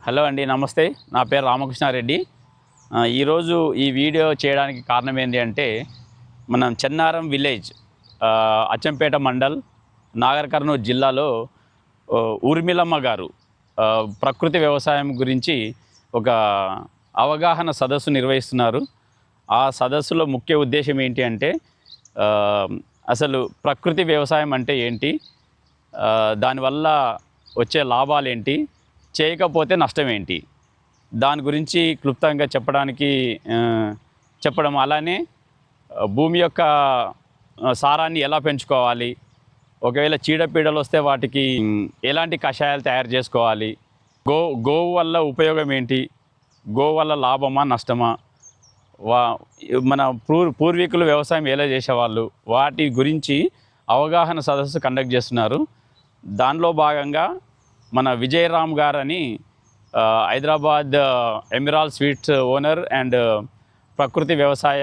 Hello అండి, నమస్తే. నా పేరు రామకృష్ణారెడ్డి. ఈరోజు ఈ వీడియో చేయడానికి కారణం ఏంటి అంటే, మనం చెన్నారం విలేజ్, అచ్చంపేట మండల్, నాగర్ కర్నూలు జిల్లాలో ఊర్మిళమ్మ గారు ప్రకృతి వ్యవసాయం గురించి ఒక అవగాహన సదస్సు నిర్వహిస్తున్నారు. ఆ సదస్సులో ముఖ్య ఉద్దేశం ఏంటి అంటే, అసలు ప్రకృతి వ్యవసాయం అంటే ఏంటి, దానివల్ల వచ్చే లాభాలేంటి, చేయకపోతే నష్టం ఏంటి, దాని గురించి క్లుప్తంగా చెప్పడం, అలానే భూమి యొక్క సారాన్ని ఎలా పెంచుకోవాలి, ఒకవేళ చీడపీడలు వస్తే వాటికి ఎలాంటి కషాయాలు తయారు చేసుకోవాలి, గోవు వల్ల ఉపయోగం ఏంటి, గోవు వల్ల లాభమా నష్టమా, వా మన పూర్వీకులు వ్యవసాయం ఎలా చేసేవాళ్ళు, వాటి గురించి అవగాహన సదస్సు కండక్ట్ చేస్తున్నారు. దానిలో భాగంగా మన విజయరామ్ గారని హైదరాబాద్ ఎమిరాల్ స్వీట్స్ ఓనర్ అండ్ ప్రకృతి వ్యవసాయ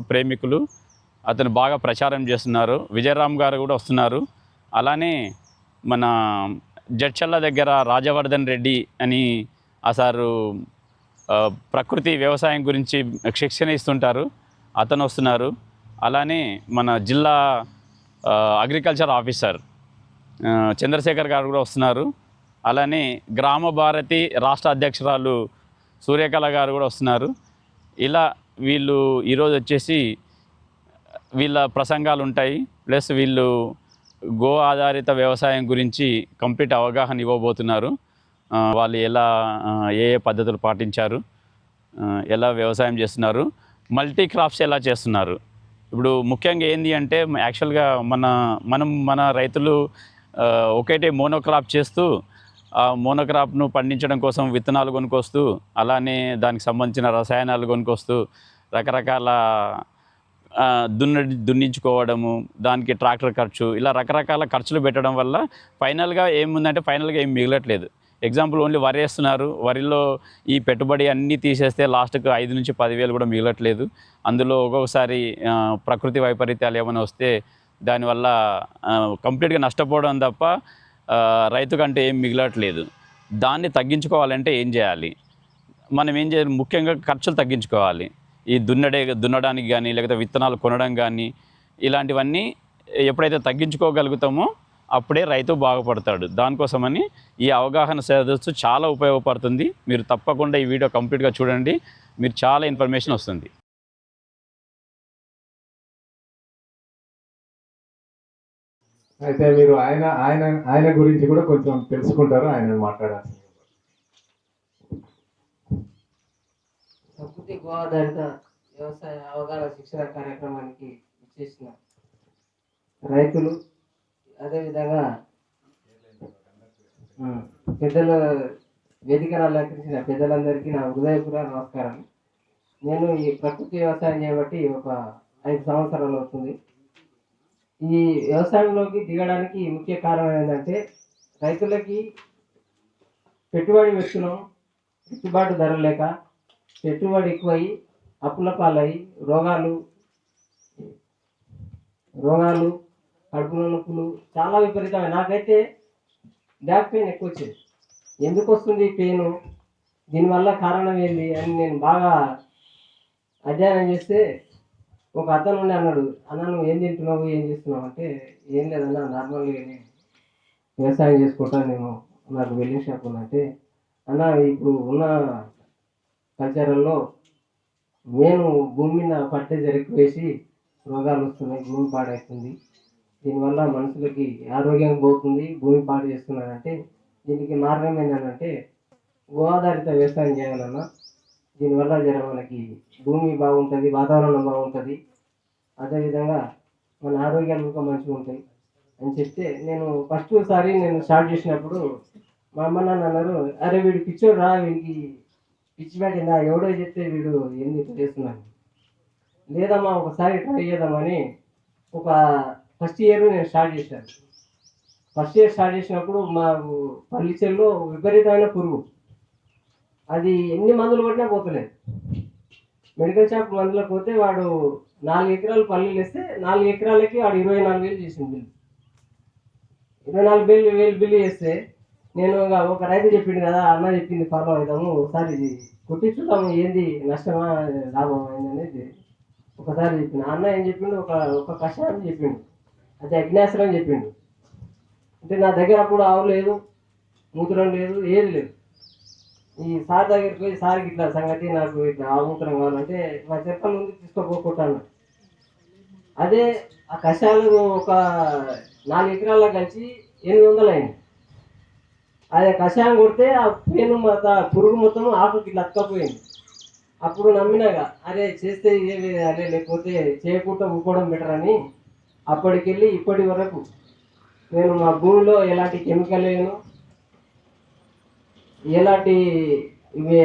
ప్రేమికులు, అతను బాగా ప్రచారం చేస్తున్నారు. విజయరామ్ గారు కూడా వస్తున్నారు. అలానే మన జడ్చల్ల దగ్గర రాజవర్ధన్ రెడ్డి అని ఆ సారు ప్రకృతి వ్యవసాయం గురించి శిక్షణ ఇస్తుంటారు, అతను వస్తున్నారు. అలానే మన జిల్లా అగ్రికల్చర్ ఆఫీసర్ చంద్రశేఖర్ గారు కూడా వస్తున్నారు. అలానే గ్రామ భారతి రాష్ట్ర అధ్యక్షురాలు సూర్యకళ గారు కూడా వస్తున్నారు. ఇలా వీళ్ళు ఈరోజు వచ్చేసి వీళ్ళ ప్రసంగాలు ఉంటాయి. ప్లస్ వీళ్ళు గో ఆధారిత వ్యవసాయం గురించి కంప్లీట్ అవగాహన ఇవ్వబోతున్నారు. వాళ్ళు ఎలా ఏ పద్ధతులు పాటించారు, ఎలా వ్యవసాయం చేస్తున్నారు, మల్టీ క్రాప్స్ ఎలా చేస్తున్నారు. ఇప్పుడు ముఖ్యంగా ఏంది అంటే, యాక్చువల్గా మన రైతులు ఒకటే మోనోక్రాప్ చేస్తూ ఆ మోనోక్రాప్ను పండించడం కోసం విత్తనాలు కొనుక్కొస్తూ, అలానే దానికి సంబంధించిన రసాయనాలు కొనుక్కొస్తూ, రకరకాల దున్నించుకోవడము, దానికి ట్రాక్టర్ ఖర్చు, ఇలా రకరకాల ఖర్చులు పెట్టడం వల్ల ఫైనల్గా ఏం మిగలట్లేదు. ఎగ్జాంపుల్ ఓన్లీ వరి వేస్తున్నారు. వరిలో ఈ పెట్టుబడి అన్నీ తీసేస్తే లాస్ట్కి 5 నుంచి 10,000 కూడా మిగలట్లేదు. అందులో ఒక్కొక్కసారి ప్రకృతి వైపరీత్యాలు ఏమైనా వస్తే దానివల్ల కంప్లీట్గా నష్టపోవడం తప్ప రైతుకంటే ఏం మిగలట్లేదు. దాన్ని తగ్గించుకోవాలంటే ఏం చేయాలి, మనం ఏం చేయాలి, ముఖ్యంగా ఖర్చులు తగ్గించుకోవాలి. ఈ దున్నడానికి కానీ, లేకపోతే విత్తనాలు కొనడం కానీ, ఇలాంటివన్నీ ఎప్పుడైతే తగ్గించుకోగలుగుతామో అప్పుడే రైతు బాగుపడతాడు. దానికోసమని ఈ అవగాహన సదస్సు చాలా ఉపయోగపడుతుంది. మీరు తప్పకుండా ఈ వీడియో కంప్లీట్గా చూడండి, మీరు చాలా ఇన్ఫర్మేషన్ వస్తుంది. అయితే మీరు ఆయన ఆయన ఆయన గురించి కూడా కొంచెం తెలుసుకుంటారు, ఆయన మాట్లాడాలి. ప్రకృతి గో ఆధారిత వ్యవసాయ అవగాహన శిక్షణ కార్యక్రమానికి ఇచ్చేసిన రైతులు, అదేవిధంగా పెద్దల వేదికను అలంకరించిన పెద్దలందరికీ నా హృదయపూర్వక నమస్కారం. నేను ఈ ప్రకృతి వ్యవసాయం చేయబట్టి ఒక 5 సంవత్సరాలు అవుతుంది. ఈ వ్యవసాయంలోకి దిగడానికి ముఖ్య కారణం ఏంటంటే, రైతులకి పెట్టుబడి పెడుతున్నాం, గిట్టుబాటు ధర లేక పెట్టుబడి ఎక్కువై అప్పుల పాలై రోగాలు, కడుపులో నొప్పులు చాలా విపరీతమైన, నాకైతే బ్యాక్ పెయిన్ ఎక్కువ వచ్చేది. ఎందుకు వస్తుంది పెయిన్, దీనివల్ల కారణం ఏంది అని నేను బాగా అధ్యయనం చేస్తే ఒక అతను ఉండి అన్నాడు, అన్న నువ్వు ఏం తింటున్నావు, ఏం చేస్తున్నావు అంటే, ఏం లేదన్నా నార్మల్గా వ్యవసాయం చేసుకుంటాను నేను, నాకు వెల్డింగ్ షాప్ ఉందంటే, అన్న ఇప్పుడు ఉన్న కల్చర్లో నేను భూమి మీద ఫర్టిలైజర్ ఎక్కువ వేసి రోగాలు వస్తున్నాయి, భూమి పాడవుతుంది, దీనివల్ల మనుషులకి ఆరోగ్యం పోతుంది, భూమి పాడు చేస్తున్నారంటే, దీనికి మార్గం ఏంటంటే గో ఆధారిత వ్యవసాయం చేయాలన్నా, దీనివల్ల మనకి భూమి బాగుంటుంది, వాతావరణం బాగుంటుంది, అదేవిధంగా మన ఆరోగ్యాలు ఇంకా మంచిగా ఉంటాయి అని చెప్తే, నేను ఫస్ట్ సారి స్టార్ట్ చేసినప్పుడు మా అమ్మ నాన్న అన్నారు, అరే వీడు పిచ్చోడు రా, వీడికి పిచ్చి పెట్టిందా, ఎవడో చెప్తే వీడు ఎందుకు చేస్తున్నాను. లేదమ్మా ఒకసారి ట్రై చేద్దామని ఒక ఫస్ట్ ఇయర్ నేను స్టార్ట్ చేశాను. ఫస్ట్ ఇయర్ స్టార్ట్ చేసినప్పుడు మా పల్లి చెల్లో విపరీతమైన పురుగు, అది ఎన్ని మందులు కొట్టినా పోతలేదు. మెడికల్ షాప్ మందులకు పోతే వాడు 4 ఎకరాలు పల్లీలు వేస్తే 4 ఎకరాలకి వాడు 24,000 చేసింది బిల్లు. 24,000 బిల్లు చేస్తే నేను ఇక ఒక రైతు చెప్పిండు కదా, అన్న చెప్పింది ఫాలో అవుతాము, ఒకసారి ఇది కుట్టించుతాము, ఏంది నష్టమా లాభం అనేది ఒకసారి చెప్పిన. అన్న ఏం చెప్పిండు, ఒక కషాయం చెప్పిండు, అది అగ్నేశ్వరం చెప్పిండు. అంటే నా దగ్గర అప్పుడు ఆవు లేదు, మూత్రం లేదు, ఏది లేదు. ఈ సార్ దగ్గరికి పోయి, సార్కి ఇట్లా సంగతి, నాకు ఇట్లా ఆవు మూత్రం కావాలంటే మా చెప్పల నుండి తీసుకోపోకుంటాను. అదే ఆ కషాయాలు ఒక 4 ఎకరాల్లో కలిసి 800 అయింది. అదే కషాయం కొడితే ఆ పేను పురుగు మొత్తం ఆకుకి ఇట్లా అతకపోయింది. అప్పుడు నమ్మినాగా, అరే చేస్తే ఇదే అదే, లేకపోతే చేయకుండా ఊకోవడం బెటర్ అని అప్పటికెళ్ళి ఇప్పటి వరకు నేను మా భూమిలో ఎలాంటి కెమికల్ వేయను, ఎలాంటి ఇవి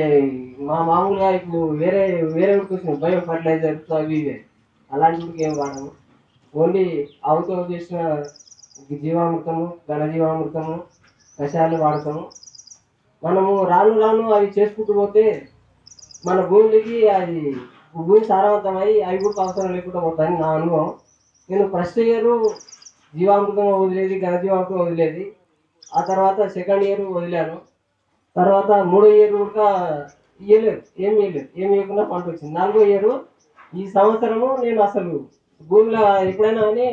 మా మామూలుగా ఇప్పుడు వేరే వేరే వచ్చినాయి బయో ఫర్టిలైజర్స్ అవి ఇవే, అలాంటి ఏం వాడము. ఓన్లీ ఆవుతో చేసిన జీవామృతము, ఘనజీవామృతము, కషాయాలు వాడతాము. మనము రాను రాను అవి చేసుకుంటూ పోతే మన భూమికి అది భూమి సారవంతమై అవి కూడా అవసరం లేకుండా పోతాయని నా అనుభవం. నేను ఫస్ట్ ఇయర్ జీవామృతం వదిలేది, ఘనజీవామృతం వదిలేది. ఆ తర్వాత సెకండ్ ఇయర్ వదిలాను. తర్వాత 3వ ఇయర్ కూడా ఇయ్యలేదు, ఏమి ఇయ్యలేదు, ఏమి ఇవ్వకుండా పంట వచ్చింది. 4వ ఇయర్ ఈ సంవత్సరము నేను అసలు భూమిలో ఎప్పుడైనా కానీ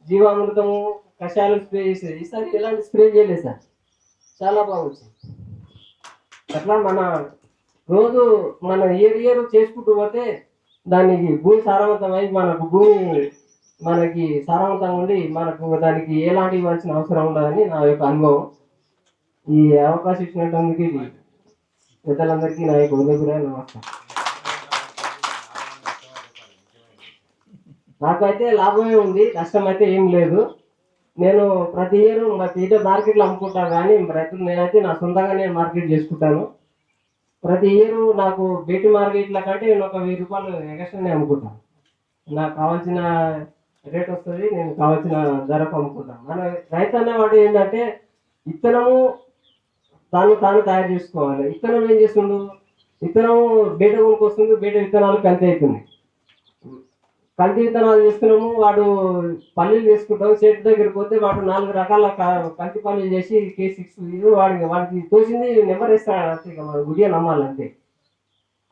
జీవామృతము, కషాయాలు స్ప్రే చేసేది. ఈసారి ఎలాంటి స్ప్రే చేయలేదు సార్, చాలా బాగా వచ్చింది. అట్లా రోజు మన ఇయర్ చేసుకుంటూ పోతే దానికి భూమి సారవంతమై మనకు భూమి మనకి సారవంతంగా ఉండి మనకు దానికి ఎలాంటి ఇవ్వాల్సిన అవసరం ఉండదని నా యొక్క అనుభవం. ఈ అవకాశం ఇచ్చినటువంటి పెద్దలందరికీ నా యొక్క హృదయపూర్వక నమస్కారం. నాకైతే లాభమే ఉంది, నష్టం అయితే ఏం లేదు. నేను ప్రతి ఇయర్ ఇదే మార్కెట్లో అమ్ముకుంటాను, కానీ నేనైతే నా సొంతంగా నేను మార్కెట్ చేసుకుంటాను. ప్రతి ఇయర్ నాకు బయట మార్కెట్ల కంటే నేను ఒక 1000 రూపాయలు ఎక్స్ట్రానే అమ్ముకుంటాను. నాకు కావాల్సిన రేట్ వస్తుంది, నేను కావాల్సిన ధరకు అమ్ముకుంటాను. మన రైతు అన్నవాడు ఏంటంటే విత్తనము తాను తయారు చేసుకోవాలి. విత్తనం ఏం చేస్తుండు, విత్తనం బయట కొనుక్కొస్తుంది, బయట విత్తనాలు కల్తీ అవుతున్నాయి. కల్తీ విత్తనాలు చేస్తున్నాము, వాడు పల్లీలు చేసుకుంటాం, చేతి దగ్గరికి పోతే వాడు 4 రకాల కల్తీ పల్లీలు చేసి K6 ఇది వాడికి తోచింది నెంబర్ వేస్తాడు అంతే, ఇక మనం గుడిగా నమ్మాలి అంతే.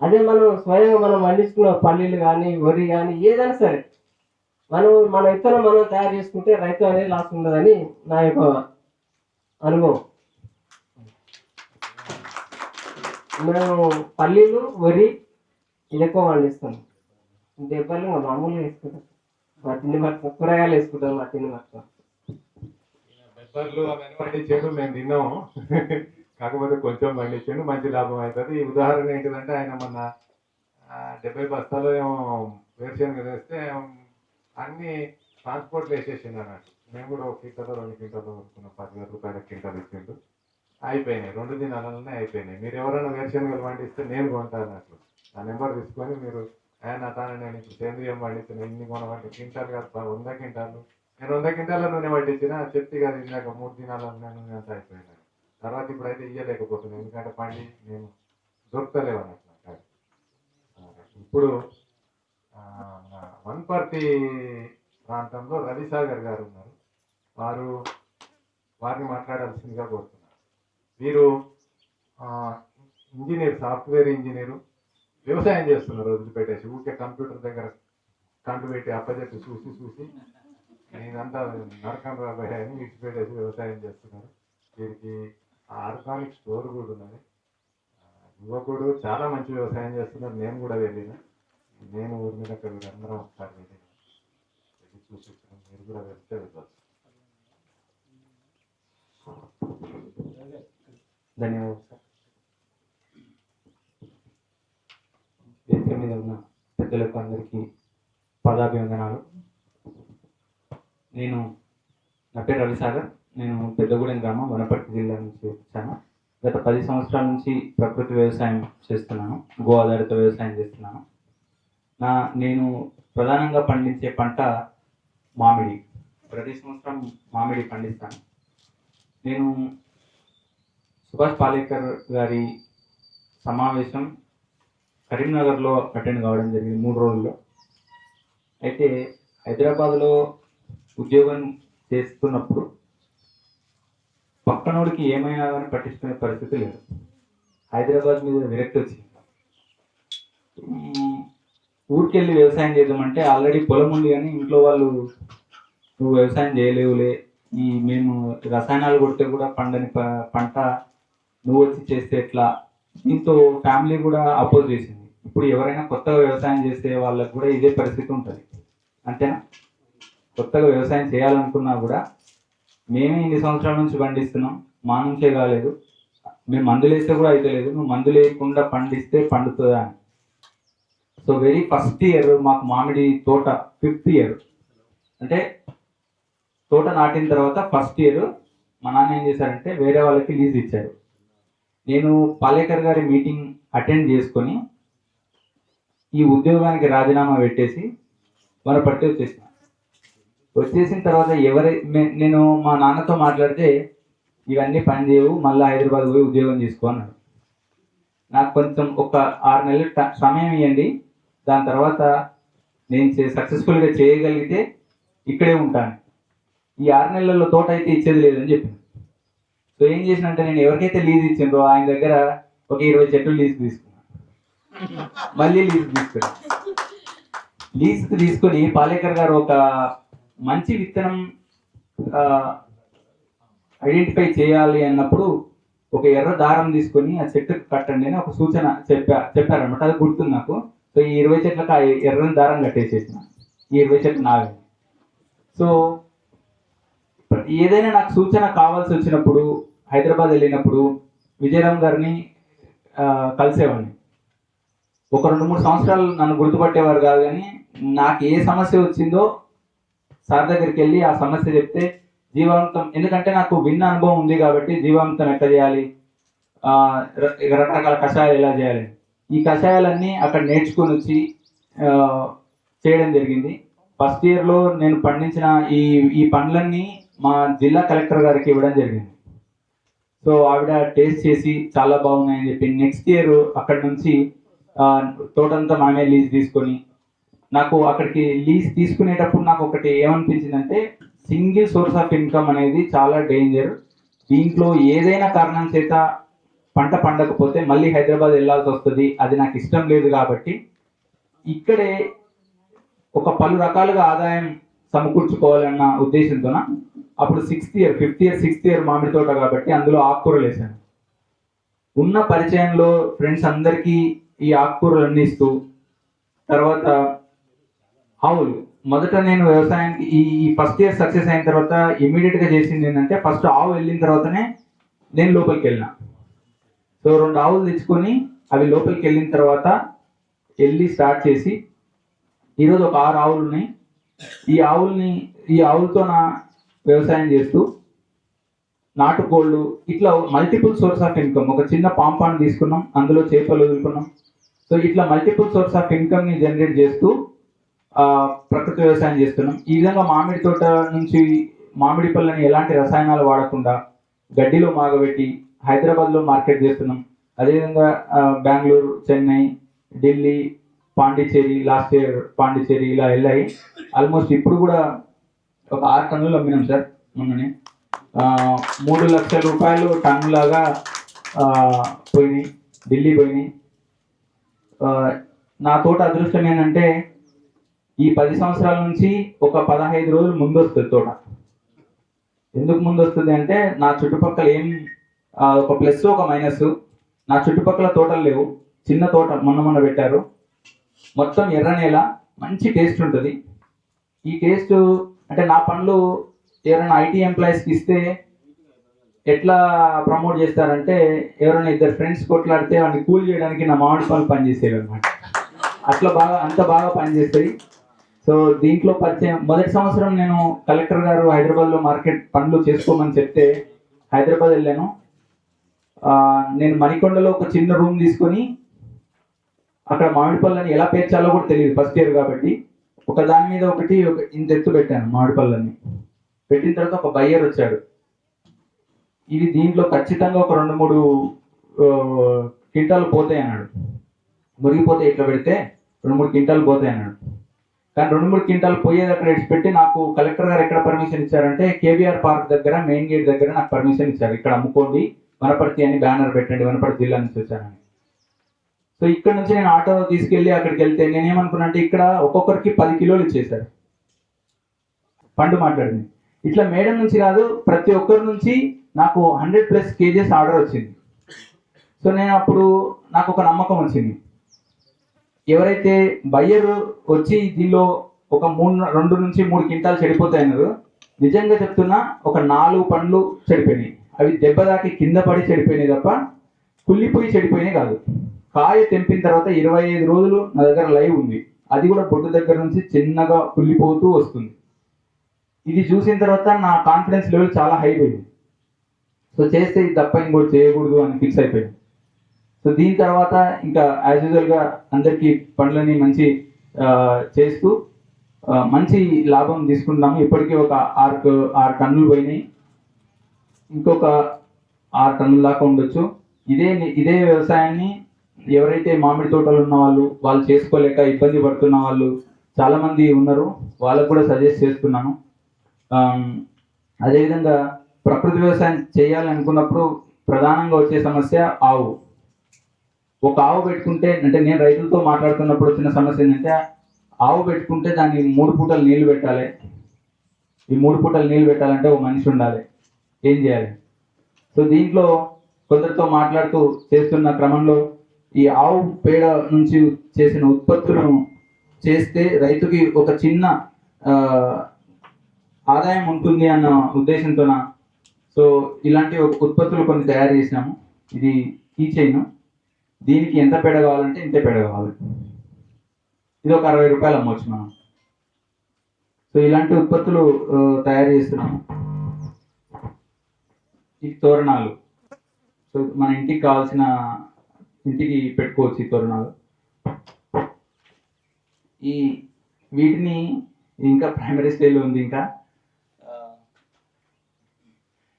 అదే మనం స్వయంగా మనం పండించుకున్న పల్లీలు కానీ, వరి కానీ, ఏదైనా సరే మన విత్తనం మనం తయారు చేసుకుంటే రైతు అనేది లాస్ ఉండదని నా యొక్క అనుభవం. మేము పల్లీలు, వరి ఇది ఎక్కువ పండిస్తాం. దెబ్బలు మామూలుగా వేసుకుంటాం, మా తిండి మట్టుకు కూరగాయలు వేసుకుంటాం, మా తిండి మట్టుకు. బెబ్బర్లు అవన్నీ పండించాడు, మేము తిన్నాము. కాకపోతే కొంచెం పండించాడు, మంచి లాభం అవుతుంది. ఈ ఉదాహరణ ఏంటిదంటే ఆయన మొన్న 70 బస్తాలు ఏమో వేరుశనగ వేస్తే అన్ని ట్రాన్స్పోర్ట్లు వేసేసిండు అన్నట్టు. మేము కూడా 1 క్వింటాలు 2 క్వింటాలు కొనుక్కున్నాం, 10,000 రూపాయల క్వింటాలు ఇచ్చిండు. అయిపోయినాయి, 2 దినాలలోనే అయిపోయినాయి. మీరు ఎవరైనా వేరుశనగలు పండిస్తే నేను కొంటాను అన్నట్లు. ఆ నెంబర్ తీసుకొని మీరు ఆయన తాను నేను ఇప్పుడు సేంద్రియం పండిస్తున్నా, ఇన్ని కొనవంటి క్వింటాలు కాదు 100 క్వింటాలు, నేను 100 క్వింటాల నూనె పండించిన చెప్తే కదా ఇందాక 3 దినాల నూనె అంతా అయిపోయినాయి. తర్వాత ఇప్పుడైతే ఇయ్యలేకపోతున్నాను, ఎందుకంటే పండి నేను దొరుకుతలేవు అన్నట్లు. ఇప్పుడు వనపర్తి ప్రాంతంలో రవిసాగర్ గారు ఉన్నారు, వారిని మాట్లాడాల్సిందిగా కోరుతున్నారు. వీరు ఇంజనీర్, సాఫ్ట్వేర్ ఇంజనీరు, వ్యవసాయం చేస్తున్నారు. వదిలిపెట్టేసి ఊరికే కంప్యూటర్ దగ్గర కంటు పెట్టి అప్పచెప్పి చూసి నేనంతా నరకం రాబోయే అని విడిచిపెట్టేసి వ్యవసాయం చేస్తున్నారు. వీరికి ఆర్గానిక్ స్టోర్ కూడా ఉన్నది. యువకుడు చాలా మంచి వ్యవసాయం చేస్తున్నారు. నేను కూడా వెళ్ళిన, నేను ఊరి మీద అందరం ఒకసారి వెళ్ళి చూసి మీరు కూడా వెళ్తే వెళ్ళచ్చు. ధన్యవాదాలు సార్. వేదిక మీద ఉన్న పెద్దలకు అందరికీ పాదాభివందనాలు. నా పేరు రవిసాగర్, నేను పెద్దగూడెం గ్రామం, వనపర్తి జిల్లా నుంచి వచ్చాను. గత 10 సంవత్సరాల నుంచి ప్రకృతి వ్యవసాయం చేస్తున్నాను, గో ఆధారిత వ్యవసాయం చేస్తున్నాను. నేను ప్రధానంగా పండించే పంట మామిడి. ప్రతి సంవత్సరం మామిడి పండిస్తాను. నేను సుభాష్ పాలేకర్ గారి సమావేశం కరీంనగర్లో అటెండ్ కావడం జరిగింది 3 రోజుల్లో. అయితే హైదరాబాద్లో ఉద్యోగం చేస్తున్నప్పుడు పక్కనోడికి ఏమైనా కానీ పట్టించుకునే పరిస్థితి లేదు. హైదరాబాద్ మీద విరక్తి వచ్చింది. ఊరికెళ్ళి వ్యవసాయం చేద్దామంటే ఆల్రెడీ పొలం ఉంది, కానీ ఇంట్లో వాళ్ళు నువ్వు వ్యవసాయం చేయలేవులే, మేము రసాయనాలు కొడితే కూడా పండని పంట నువ్వు వచ్చి చేస్తే ఎట్లా, దీంతో ఫ్యామిలీ కూడా అపోజ్ చేసింది. ఇప్పుడు ఎవరైనా కొత్తగా వ్యవసాయం చేసే వాళ్ళకు కూడా ఇదే పరిస్థితి ఉంటుంది, అంతేనా? కొత్తగా వ్యవసాయం చేయాలనుకున్నా కూడా మేమే ఇన్ని సంవత్సరాల నుంచి పండిస్తున్నాం, మా నుంచే కాలేదు, మేము మందులు వేస్తే కూడా అయితే లేదు, నువ్వు మందులు వేయకుండా పండిస్తే పండుతుందా అని. సో వెరీ ఫస్ట్ ఇయర్ మాకు మామిడి తోట 5th ఇయర్, అంటే తోట నాటిన తర్వాత ఫస్ట్ ఇయర్ మా నాన్న ఏం చేశారంటే వేరే వాళ్ళకి లీజ్ ఇచ్చారు. నేను పాలేకర్ గారి మీటింగ్ అటెండ్ చేసుకొని ఈ ఉద్యోగానికి రాజీనామా పెట్టేసి వనపర్తి వచ్చేసిన తర్వాత నేను మా నాన్నతో మాట్లాడితే ఇవన్నీ పని చేయవు, మళ్ళీ హైదరాబాద్ పోయి ఉద్యోగం చేసుకో అన్నాడు. నాకు కొంచెం ఒక 6 నెలలు సమయం ఇవ్వండి, దాని తర్వాత నేను సక్సెస్ఫుల్గా చేయగలిగితే ఇక్కడే ఉంటాను, ఈ 6 నెలల్లో తోట అయితే ఇచ్చేది లేదని చెప్పింది. సో ఏం చేసినంటే నేను ఎవరికైతే లీజ్ ఇచ్చిందో ఆయన దగ్గర ఒక 20 చెట్లు లీజ్ తీసుకున్నాను. మళ్ళీ లీజ్ తీసుకొని పాలేకర్ గారు ఒక మంచి విత్తనం ఐడెంటిఫై చేయాలి అన్నప్పుడు ఒక ఎర్ర దారం తీసుకొని ఆ చెట్టుకు కట్టండి అని ఒక సూచన చెప్పారనమాట. అది గుర్తుంది నాకు. సో ఈ 20 చెట్లకు ఆ ఎర్రని దారం కట్టేసేసిన, ఈ 20 చెట్లు నావే. సో ఏదైనా నాకు సూచన కావాల్సి వచ్చినప్పుడు హైదరాబాద్ వెళ్ళినప్పుడు విజయరామ్ గారిని కలిసేవాడిని. ఒక 2-3 సంవత్సరాలు నన్ను గుర్తుపట్టేవారు కాదు, కానీ నాకు ఏ సమస్య వచ్చిందో సార్ దగ్గరికి వెళ్ళి ఆ సమస్య చెప్తే జీవామృతం, ఎందుకంటే నాకు విన్న అనుభవం ఉంది కాబట్టి జీవామృతం ఎట్లా చేయాలి, రకరకాల కషాయాలు ఎలా చేయాలి, ఈ కషాయాలన్నీ అక్కడ నేర్చుకొని వచ్చి చేయడం జరిగింది. ఫస్ట్ ఇయర్లో నేను పండించిన ఈ పండ్లన్నీ మా జిల్లా కలెక్టర్ గారికి ఇవ్వడం జరిగింది. సో ఆవిడ టేస్ట్ చేసి చాలా బాగున్నాయని చెప్పి నెక్స్ట్ ఇయర్ అక్కడ నుంచి తోటంతా మనమే లీజ్ తీసుకొని, నాకు అక్కడికి లీజ్ తీసుకునేటప్పుడు నాకు ఒకటి ఏమనిపించిందంటే సింగిల్ సోర్స్ ఆఫ్ ఇన్కమ్ అనేది చాలా డేంజర్. దీంట్లో ఏదైనా కారణం చేత పంట పండకపోతే మళ్ళీ హైదరాబాద్ వెళ్ళాల్సి వస్తుంది, అది నాకు ఇష్టం లేదు. కాబట్టి ఇక్కడే ఒక పలు రకాలుగా ఆదాయం సమకూర్చుకోవాలన్న ఉద్దేశంతోన అప్పుడు 5th ఇయర్ 6th ఇయర్ మామిడి తోట కాబట్టి అందులో ఆకుకూరలు వేసాను. ఉన్న పరిచయంలో ఫ్రెండ్స్ అందరికీ ఈ ఆకుకూరలు అందిస్తూ, తర్వాత ఆవులు, మొదట నేను వ్యవసాయానికి ఈ ఫస్ట్ ఇయర్ సక్సెస్ అయిన తర్వాత ఇమీడియట్గా చేసింది ఏంటంటే ఫస్ట్ ఆవు వెళ్ళిన తర్వాతనే నేను లోపలికి వెళ్ళిన. సో 2 ఆవులు తెచ్చుకొని అవి లోపలికి వెళ్ళిన తర్వాత వెళ్ళి స్టార్ట్ చేసి ఈరోజు ఒక 6 ఆవులు ఉన్నాయి. ఈ ఆవులతో నా వ్యవసాయం చేస్తూ నాటుకోళ్ళు, ఇట్లా మల్టిపుల్ సోర్స్ ఆఫ్ ఇన్కమ్. ఒక చిన్న పాంపాన్ తీసుకున్నాం, అందులో చేపలు వదులుకున్నాం. సో ఇట్లా మల్టిపుల్ సోర్స్ ఆఫ్ ఇన్కమ్ని జనరేట్ చేస్తూ ప్రకృతి వ్యవసాయం చేస్తున్నాం. ఈ విధంగా మామిడి తోట నుంచి మామిడి పళ్ళని ఎలాంటి రసాయనాలు వాడకుండా గడ్డిలో మాగబెట్టి హైదరాబాద్లో మార్కెట్ చేస్తున్నాం. అదేవిధంగా బెంగళూరు, చెన్నై, ఢిల్లీ, పాండిచ్చేరి, లాస్ట్ ఇయర్ పాండిచ్చేరి ఇలా వెళ్ళాయి. ఆల్మోస్ట్ ఇప్పుడు కూడా ఒక 6 టన్నులు అమ్మినాం సార్. మొన్ననే 3 లక్షల రూపాయలు టన్నులాగా పోయినాయి, ఢిల్లీ పోయినాయి. నా తోట అదృష్టం ఏంటంటే ఈ 10 సంవత్సరాల నుంచి ఒక 15 రోజులు ముందు వస్తుంది తోట. ఎందుకు ముందు వస్తుంది అంటే నా చుట్టుపక్కల ఒక ప్లస్ ఒక మైనస్. నా చుట్టుపక్కల తోటలు లేవు, చిన్న తోట మొన్న పెట్టారు, మొత్తం ఎర్ర నేల, మంచి టేస్ట్ ఉంటుంది. ఈ టేస్ట్ అంటే నా పండ్లు ఎవరైనా ఐటీ ఎంప్లాయీస్కి ఇస్తే ఎట్లా ప్రమోట్ చేస్తారంటే ఎవరైనా 2 ఫ్రెండ్స్ కొట్లాడితే వాడిని కూల్ చేయడానికి నా మామిడి పనులు పనిచేసేవి అనమాట. అంత బాగా పనిచేస్తాయి. సో దీంట్లో పరిచయం మొదటి సంవత్సరం నేను కలెక్టర్ గారు హైదరాబాద్లో మార్కెట్ పండ్లు చేసుకోమని చెప్తే హైదరాబాద్ వెళ్ళాను. నేను మణికొండలో ఒక చిన్న రూమ్ తీసుకొని అక్కడ మామిడి పళ్ళని ఎలా పేర్చాలో కూడా తెలియదు, ఫస్ట్ ఇయర్ కాబట్టి. ఒక దాని మీద ఒకటి ఇంత ఎత్తు పెట్టాను మామిడి పళ్ళని. పెట్టిన తర్వాత ఒక బయ్యర్ వచ్చాడు, ఇది దీంట్లో ఖచ్చితంగా ఒక 2-3 క్వింటాలు పోతాయి అన్నాడు. మురిగిపోతే ఇట్లా పెడితే 2-3 క్వింటాలు పోతాయి అన్నాడు. కానీ 2-3 క్వింటాలు పోయేది అక్కడ పెట్టి నాకు కలెక్టర్ గారు ఎక్కడ పర్మిషన్ ఇచ్చారంటే కేబీఆర్ పార్క్ దగ్గర మెయిన్ గేట్ దగ్గర నాకు పర్మిషన్ ఇచ్చారు. ఇక్కడ అమ్ముకోండి వనపర్తి అని బ్యానర్ పెట్టండి, వనపర్తి జిల్లా నుంచి వచ్చానని. సో ఇక్కడ నుంచి నేను ఆటో తీసుకెళ్ళి అక్కడికి వెళ్తే నేనేమనుకున్నా అంటే ఇక్కడ ఒక్కొక్కరికి 10 కిలోలు ఇచ్చేశారు. పండు మాట్లాడింది ఇట్లా మేడం నుంచి కాదు, ప్రతి ఒక్కరి నుంచి నాకు 100+ కేజెస్ ఆర్డర్ వచ్చింది. సో నేను అప్పుడు నాకు ఒక నమ్మకం వచ్చింది, ఎవరైతే బయ్యర్ వచ్చి దీనిలో ఒక 2 నుంచి 3 క్వింటాలు చెడిపోతాయన్నారు, నిజంగా చెప్తున్నా ఒక 4 పండ్లు చెడిపోయినాయి. అవి దెబ్బ దాకి కింద పడి చెడిపోయినాయి తప్ప కుళ్ళిపోయి చెడిపోయినాయి కాదు. కాయ తెంపిన తర్వాత 25 రోజులు నా దగ్గర లైవ్ ఉంది, అది కూడా బొడ్డు దగ్గర నుంచి చిన్నగా కుళ్ళిపోతూ వస్తుంది. ఇది చూసిన తర్వాత నా కాన్ఫిడెన్స్ లెవెల్ చాలా హై పోయింది. సో చేస్తే ఇది తప్ప ఇంకోటి చేయకూడదు అని ఫిక్స్ అయిపోయింది. సో దీని తర్వాత ఇంకా యాజ్ యూజువల్గా అందరికీ పండ్లని మంచి చేస్తూ మంచి లాభం తీసుకుంటున్నాము. ఇప్పటికీ ఒక 6 టన్నులు పోయినాయి, ఇంకొక 6 టన్నుల దాకా ఉండొచ్చు. ఇదే వ్యవసాయాన్ని ఎవరైతే మామిడి తోటలు ఉన్న వాళ్ళు చేసుకోలేక ఇబ్బంది పడుతున్న వాళ్ళు చాలామంది ఉన్నారు, వాళ్ళకు కూడా సజెస్ట్ చేస్తున్నాను. అదేవిధంగా ప్రకృతి వ్యవసాయం చేయాలనుకున్నప్పుడు ప్రధానంగా వచ్చే సమస్య ఆవు. ఒక ఆవు పెట్టుకుంటే, అంటే నేను రైతులతో మాట్లాడుతున్నప్పుడు వచ్చిన సమస్య ఏంటంటే, ఆవు పెట్టుకుంటే దాన్ని 3 పూటలు నీళ్లు పెట్టాలి. ఈ 3 పూటలు నీళ్లు పెట్టాలంటే ఒక మనిషి ఉండాలి, ఏం చేయాలి? సో దీంట్లో కొందరితో మాట్లాడుతూ చేస్తున్న క్రమంలో ఈ ఆవు పేడ నుంచి చేసిన ఉత్పత్తులను చేస్తే రైతుకి ఒక చిన్న ఆదాయం ఉంటుంది అన్న ఉద్దేశంతో సో ఇలాంటి ఉత్పత్తులు కొన్ని తయారు చేసినాము. ఇది కీ చైన్, దీనికి ఎంత పేడ కావాలంటే ఇంతే పేడ కావాలి. ఇది ఒక 60 రూపాయలు అమ్మవచ్చు మనం. సో ఇలాంటి ఉత్పత్తులు తయారు చేస్తున్నాము. ఈ తోరణాలు, సో మన ఇంటికి పెట్టుకోవచ్చు ఈ తోరణాలు. వీటిని ఇంకా ప్రైమరీ స్టేజ్లో ఉంది. ఇంకా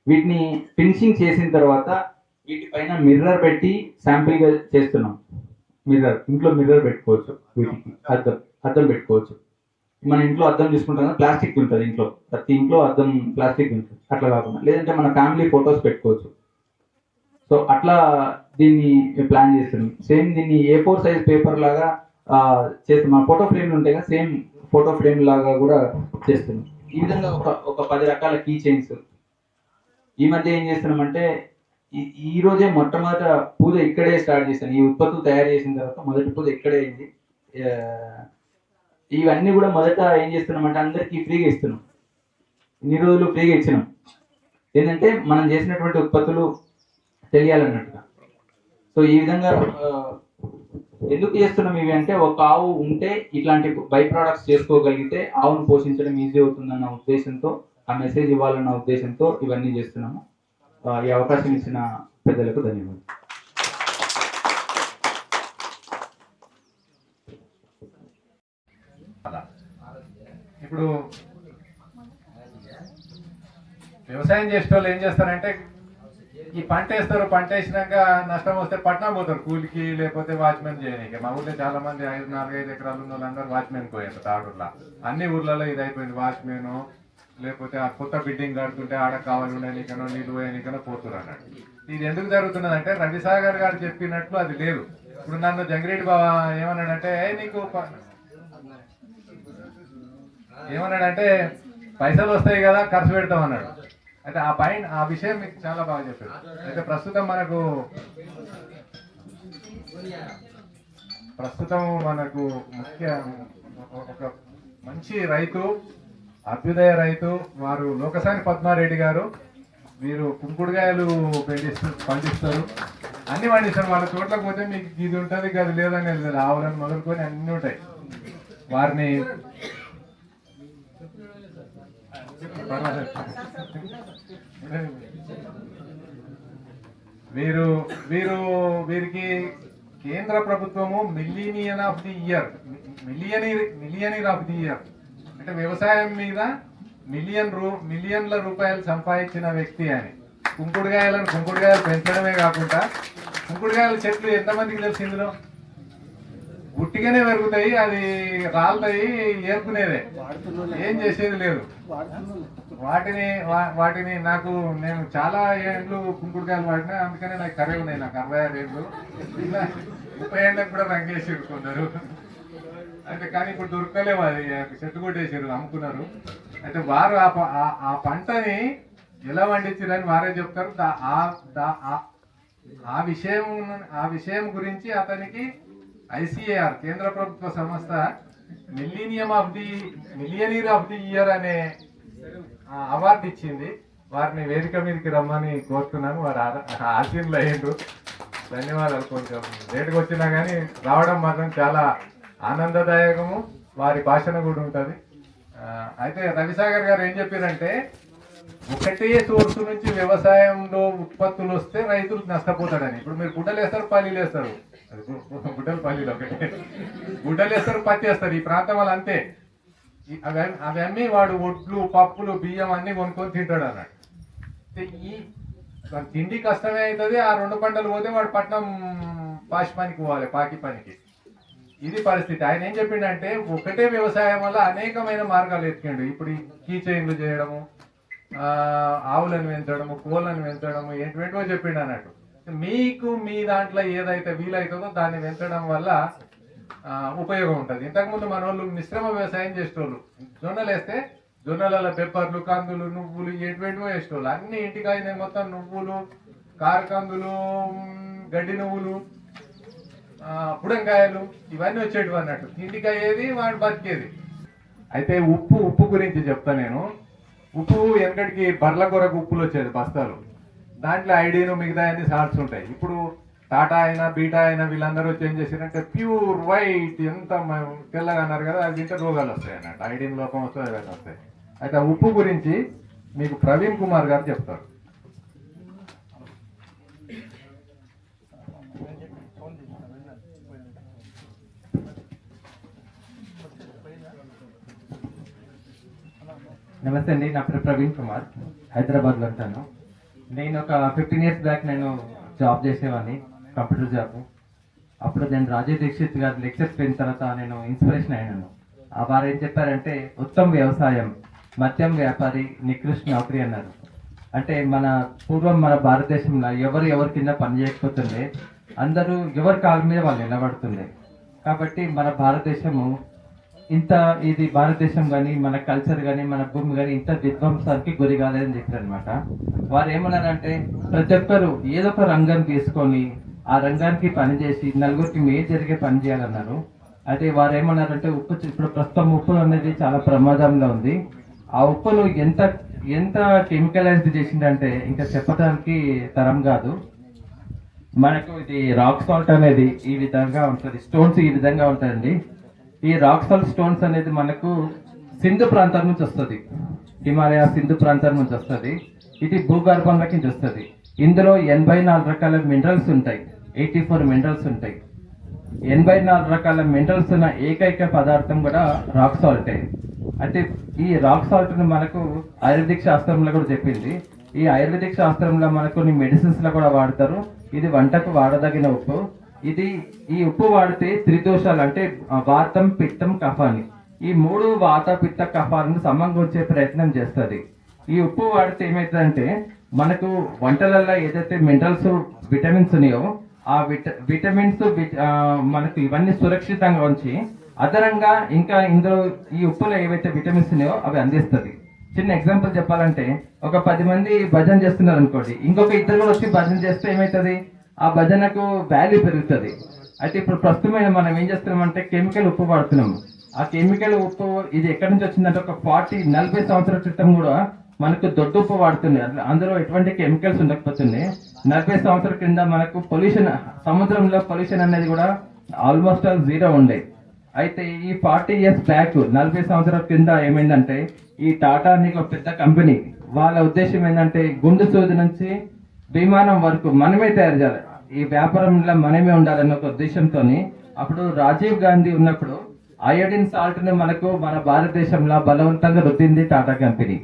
వీటిని ఫినిషింగ్ చేసిన తర్వాత వీటిపైన మిర్రర్ పెట్టి శాంపిల్గా చేస్తున్నాం. ఇంట్లో మిర్రర్ పెట్టుకోవచ్చు, వీటికి అద్దం పెట్టుకోవచ్చు. మన ఇంట్లో అద్దం చూసుకుంటాం కదా, ప్లాస్టిక్ ఉంటుంది ఇంట్లో, ప్రతి ఇంట్లో అద్దం ప్లాస్టిక్ ఉంటుంది. అట్లా కాకుండా లేదంటే మన ఫ్యామిలీ ఫొటోస్ పెట్టుకోవచ్చు. సో అట్లా దీన్ని ప్లాన్ చేస్తున్నాం. సేమ్ దీన్ని A4 సైజ్ పేపర్ లాగా చేస్తాం. మన ఫోటో ఫ్రేమ్లు ఉంటాయి కదా, సేమ్ ఫోటో ఫ్రేమ్ లాగా కూడా చేస్తున్నాం. ఈ విధంగా ఒక 10 రకాల కీ చైన్స్. ఈ మధ్య ఏం చేస్తున్నామంటే, ఈ రోజే మొట్టమొదట పూజ ఇక్కడే స్టార్ట్ చేశాను. ఈ ఉత్పత్తులు తయారు చేసిన తర్వాత మొదటి పూజ ఇక్కడే అయింది. ఇవన్నీ కూడా మొదట ఏం చేస్తున్నామంటే అందరికీ ఫ్రీగా ఇస్తున్నాం. ఇన్ని రోజులు ఫ్రీగా ఇచ్చినాం. ఏంటంటే మనం చేసినటువంటి ఉత్పత్తులు తెలియాలన్నట్టుగా. సో ఈ విధంగా ఎందుకు చేస్తున్నాం ఇవి అంటే, ఒక ఆవు ఉంటే ఇట్లాంటి బై ప్రోడక్ట్స్ చేసుకోగలిగితే ఆవును పోషించడం ఈజీ అవుతుందన్న ఉద్దేశంతో, ఆ మెసేజ్ ఇవ్వాలన్న ఉద్దేశంతో ఇవన్నీ చేస్తున్నాము. ఈ అవకాశం ఇచ్చిన పెద్దలకు ధన్యవాదాలు. ఇప్పుడు వ్యవసాయం చేసే వాళ్ళు ఏం చేస్తారంటే, ఈ పంట వేస్తారు, పంట వేసినాక నష్టం వస్తే పట్నం పోతారు కూలికి, లేకపోతే వాచ్మెన్ చేయడానికి. మా ఊళ్ళో చాలా మంది 4-5 ఎకరాలు ఉన్న వాళ్ళందరూ వాచ్మెన్ పోయారు. తాడూరులో అన్ని ఊర్లలో ఇది అయిపోయింది. వాచ్మెన్ లేకపోతే ఆ కొత్త బిల్డింగ్ కడుతుంటే ఆడ కావాలి ఉండనికనో నీళ్ళు పోయనికనో పోతున్నారు అన్నట్టు. ఇది ఎందుకు జరుగుతున్నదంటే, రవిసాగర్ గారు చెప్పినట్లు అది లేదు. ఇప్పుడు నన్ను జంగిరెడ్డి బాబా ఏమన్నాడంటే, ఏమన్నాడంటే పైసలు వస్తాయి కదా ఖర్చు పెడతాం అన్నాడు. అయితే ఆ విషయం మీకు చాలా బాగా చెప్పారు. అయితే ప్రస్తుతం ముఖ్య ఒక మంచి రైతు, అభ్యుదయ రైతు వారు లోకసాని పద్మారెడ్డి గారు. వీరు కుంకుడుకాయలు పండిస్తారు, అన్ని పండిస్తారు. వాళ్ళ తోటలకు పోతే మీకు ఇది ఉంటుంది అది లేదని ఆవులను మొదలుకొని అన్నీ ఉంటాయి. వారిని వీరికి కేంద్ర ప్రభుత్వము మిలియనీర్ ఆఫ్ ది ఇయర్ అంటే వ్యవసాయం మీద మిలియన్ల రూపాయలు సంపాదించిన వ్యక్తి అని. కుంకుడుకాయలు పెంచడమే కాకుండా, కుంకుడుకాయల చెట్లు ఎంతమందికి తెలుసు? ఇందులో ఉట్టిగానే పెరుగుతాయి, అది రాలుతాయి, ఏరుకునేదే, ఏం చేసేది లేదు. వాటిని నేను చాలా ఏళ్ళు కుంకుడుకాయలు వాడినా, అందుకనే నాకు కర్రీ ఉన్నాయి. నాకు 66 ఏళ్ళు, 30 ఏళ్ళకి కూడా రంగేసి కొందరు. అయితే కానీ ఇప్పుడు దొరకలేవు, అది చెట్టు కొట్టేసారు, అమ్ముకున్నారు. అయితే వారు ఆ పంటని ఎలా పండించారని వారే చెప్తారు. ఆ విషయం గురించి అతనికి ఐసిఏఆర్ కేంద్ర ప్రభుత్వ సంస్థ మిలియనీర్ ఆఫ్ ది ఇయర్ అనే అవార్డు ఇచ్చింది. వారిని వేదిక మీదకి రమ్మని కోరుతున్నాను. వారు ఆశీర్లు అయ్యిండ్రు. ధన్యవాదాలు. కొంచెం లేటుగా వచ్చినా కానీ రావడం మాత్రం చాలా ఆనందదాయకము. వారి భాషణ కూడా ఉంటుంది. అయితే రవిసాగర్ గారు ఏం చెప్పారంటే, ఒకటే సోర్సు నుంచి వ్యవసాయంలో ఉత్పత్తులు వస్తే రైతులు నష్టపోతాడని. ఇప్పుడు మీరు గుడ్డలు వేస్తారు, పల్లీలు వేస్తారు, గుడ్డలు పల్లీలు ఒకటే, గుడ్డలు వేస్తారు, పత్తి వేస్తారు. ఈ ప్రాంతం వాళ్ళు అంతే. అవి అన్నీ వాడు ఒడ్లు, పప్పులు, బియ్యం అన్నీ కొనుక్కొని తింటాడు అన్నాడు. ఈ తిండి కష్టమే అవుతుంది. ఆ 2 పంటలు పోతే వాడు పట్నం పాష్ పనికి పోవాలి, పాకి పనికి. ఇది పరిస్థితి. ఆయన ఏం చెప్పిండంటే, ఒకటే వ్యవసాయం వల్ల అనేకమైన మార్గాలు ఎత్తికండు. ఇప్పుడు ఈ కీ చైన్లు చేయడము, ఆవులను పెంచడము, కోళ్ళను పెంచడము, ఏంటివో చెప్పిండు అన్నట్టు. మీకు మీ దాంట్లో ఏదైతే వీలవుతుందో దాన్ని పెంచడం వల్ల ఉపయోగం ఉంటుంది. ఇంతకుముందు మన వాళ్ళు మిశ్రమ వ్యవసాయం చేసేటోళ్ళు. జొన్నలు వేస్తే జొన్నల పెప్పర్లు, కందులు, నువ్వులు, ఏంటివో వేసేటోళ్ళు. అన్ని ఇంటికాయ మొత్తం నువ్వులు, కారకందులు, గడ్డి నువ్వులు, పుడంకాయలు, ఇవన్నీ వచ్చేటివి అన్నట్టు. తిండికి అయ్యేది, వాడు బతికేది. అయితే ఉప్పు గురించి చెప్తా నేను. ఉప్పు వెనకడికి బర్ల కొరకు ఉప్పులు వచ్చేది బస్తాలు. దాంట్లో ఐడిను మిగతా అన్ని సాల్ట్స్ ఉంటాయి. ఇప్పుడు టాటా అయినా, బీటా అయినా వీళ్ళందరూ వచ్చి ఏం చేశారంటే ప్యూర్ వైట్, ఎంత తెల్లగా అన్నారు కదా, అది తింటే రోగాలు వస్తాయి అన్నట్టు. ఐడిన్ లోపం వస్తాయి, అవన్నీ వస్తాయి. అయితే ఆ ఉప్పు గురించి మీకు ప్రవీణ్ కుమార్ గారు చెప్తారు. నమస్తే అండి, నా పేరు ప్రవీణ్ కుమార్, హైదరాబాద్లో ఉంటాను. నేను ఒక 15 years బ్యాక్ నేను జాబ్ చేసేవాడిని, కంప్యూటర్ జాబ్. అప్పుడు నేను రాజీవ్ దీక్షిత్ గారి లెక్చర్స్ పోయిన తర్వాత నేను ఇన్స్పిరేషన్ అయినాను. వారు ఏం చెప్పారంటే, ఉత్తమ వ్యవసాయం, మద్యం వ్యాపారి, నికృష్ట నౌకరీ అన్నారు. అంటే పూర్వం మన భారతదేశంలో ఎవరి కింద పని చేయకపోతుండే, అందరూ ఎవరి కాళ్ళ మీద వాళ్ళు నిలబడుతుండే. కాబట్టి మన భారతదేశము ఇది భారతదేశం కానీ, మన కల్చర్ కానీ, మన భూమి కానీ ఇంత విధ్వంసానికి గురి కాలేదని చెప్పారనమాట. వారు ఏమన్నారంటే, ప్రతి ఒక్కరు ఏదో ఒక రంగం తీసుకొని ఆ రంగానికి పనిచేసి నలుగురికి మేలు జరిగే పని చేయాలన్నారు. అయితే వారు ఏమన్నారంటే, ఇప్పుడు ప్రస్తుతం ఉప్పు అనేది చాలా ప్రమాదంలో ఉంది. ఆ ఉప్పును ఎంత కెమికలైజ్డ్ చేసిందంటే ఇంకా చెప్పడానికి తరం కాదు. మనకు ఇది రాక్ సాల్ట్ అనేది ఈ విధంగా ఉంటుంది, స్టోన్స్ ఈ విధంగా ఉంటాయండి. ఈ రాక్ సాల్ట్ స్టోన్స్ అనేది మనకు సింధు ప్రాంతం నుంచి వస్తుంది, హిమాలయ సింధు ప్రాంతం నుంచి వస్తుంది. ఇది భూగర్భంలోకి నుంచి వస్తుంది. ఇందులో 84 రకాల మినరల్స్ ఉంటాయి, 84 మినరల్స్ ఉంటాయి. 84 రకాల మినరల్స్ ఉన్న ఏకైక పదార్థం కూడా రాక్ సాల్టే. అంటే ఈ రాక్ సాల్ట్ను మనకు ఆయుర్వేదిక్ శాస్త్రంలో కూడా చెప్పింది. ఈ ఆయుర్వేదిక్ శాస్త్రంలో మనకు కొన్ని మెడిసిన్స్లో కూడా వాడతారు. ఇది వంటకు వాడదగిన ఉప్పు. ఈ ఉప్పు వాడితే త్రిదోషాలు అంటే వాతం, పిత్తం, కఫాన్ని, ఈ 3 వాత, పిత్త, కఫాలను సమకూర్చే ప్రయత్నం చేస్తుంది. ఈ ఉప్పు వాడితే ఏమవుతుందంటే, మనకు వంటలలో ఏదైతే మినరల్స్, విటమిన్స్ ఉన్నాయో ఆ విటమిన్స్ మనకు ఇవన్నీ సురక్షితంగా ఉంచి అదనంగా ఇంకా ఇందులో ఈ ఉప్పులో ఏవైతే విటమిన్స్ ఉన్నాయో అవి అందిస్తుంది. చిన్న ఎగ్జాంపుల్ చెప్పాలంటే, ఒక 10 మంది భజన చేస్తున్నారు అనుకోండి, ఇంకొక 2 కూడా వచ్చి భజన చేస్తే ఏమవుతుంది, ఆ భజనకు వాల్యూ పెరుగుతుంది. అయితే ఇప్పుడు ప్రస్తుతమైన మనం ఏం చేస్తున్నామంటే కెమికల్ ఉప్పు వాడుతున్నాము. ఆ కెమికల్ ఉప్పు ఇది ఎక్కడి నుంచి వచ్చిందంటే ఒక 40-40 సంవత్సరాల క్రితం కూడా మనకు దొడ్డు ఉప్పు వాడుతుంది. అందులో ఎటువంటి కెమికల్స్ ఉండకపోతుంది. 40 సంవత్సరాల కింద మనకు పొల్యూషన్, సముద్రంలో పొల్యూషన్ అనేది కూడా ఆల్మోస్ట్ ఆల్ 0 ఉండే. అయితే ఈ 40 years బ్యాక్, 40 సంవత్సరాల కింద ఏమైందంటే, ఈ టాటా అని ఒక పెద్ద కంపెనీ, వాళ్ళ ఉద్దేశం ఏంటంటే గుండు సూది నుంచి విమానం వరకు మనమే తయారు చేయాలి, ఈ వ్యాపారంలో మనమే ఉండాలన్న ఒక ఉద్దేశంతో అప్పుడు రాజీవ్ గాంధీ ఉన్నప్పుడు అయోడిన్ సాల్ట్ ని మన భారతదేశంలో బలవంతంగా రుద్దింది టాటా కంపెనీ.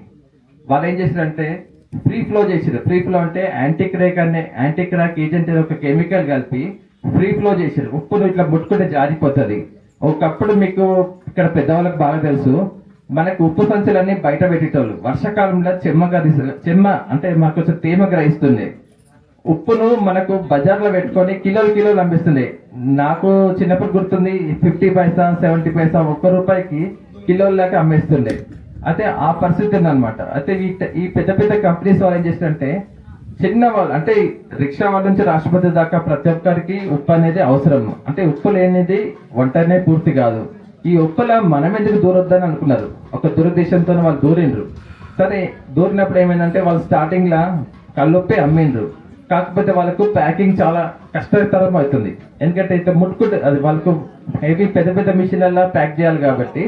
వాళ్ళు ఏం చేశారంటే ఫ్రీ ఫ్లో చేసారు. ఫ్రీ ఫ్లో అంటే యాంటీ క్రాక్ ఏజెంట్ ఒక కెమికల్ కలిపి ఫ్రీ ఫ్లో చేసారు. ఉప్పును ఇట్లా ముట్టుకుంటే జారిపోతుంది. ఒకప్పుడు మీకు ఇక్కడ పెద్దవాళ్ళకి బాగా తెలుసు, మనకు ఉప్పు సంచులన్నీ బయట పెట్టేటోళ్ళు. వర్షాకాలంలో చెమ్మ అంటే మాకు కొంచెం తేమ గ్రహిస్తుంది. ఉప్పును మనకు బజార్లో పెట్టుకొని కిలోలు కిలోలు అమ్మిస్తుంది. నాకు చిన్నప్పుడు గుర్తుంది 50 పైసా 70 పైసా ₹1 కిలోలకి అమ్మేస్తుండే. అయితే ఆ పరిస్థితి ఉందన్నమాట. అయితే ఈ పెద్ద పెద్ద కంపెనీస్ వాళ్ళు ఏం చేస్తారంటే, చిన్న వాళ్ళు అంటే రిక్షా వాళ్ళ నుంచి రాష్ట్రపతి దాకా ప్రతి ఒక్కరికి ఉప్పు అనేది అవసరం. అంటే ఉప్పు లేనిది వంటనే పూర్తి కాదు. ఈ ఉప్పుల మనం ఎందుకు దూరొద్దని అనుకున్నారు. ఒక దురుద్దేశంతో వాళ్ళు దూరిండ్రు. సరే దూరినప్పుడు ఏమైందంటే వాళ్ళు స్టార్టింగ్ లా కల్లుప్పే అమ్మిండ్రు. కాకపోతే వాళ్ళకు ప్యాకింగ్ చాలా కష్టతరం అవుతుంది. ఎందుకంటే ఇట్లా ముట్టుకుంటే అది వాళ్ళకు హెవీ పెద్ద పెద్ద మిషన్లలో ప్యాక్ చేయాలి కాబట్టి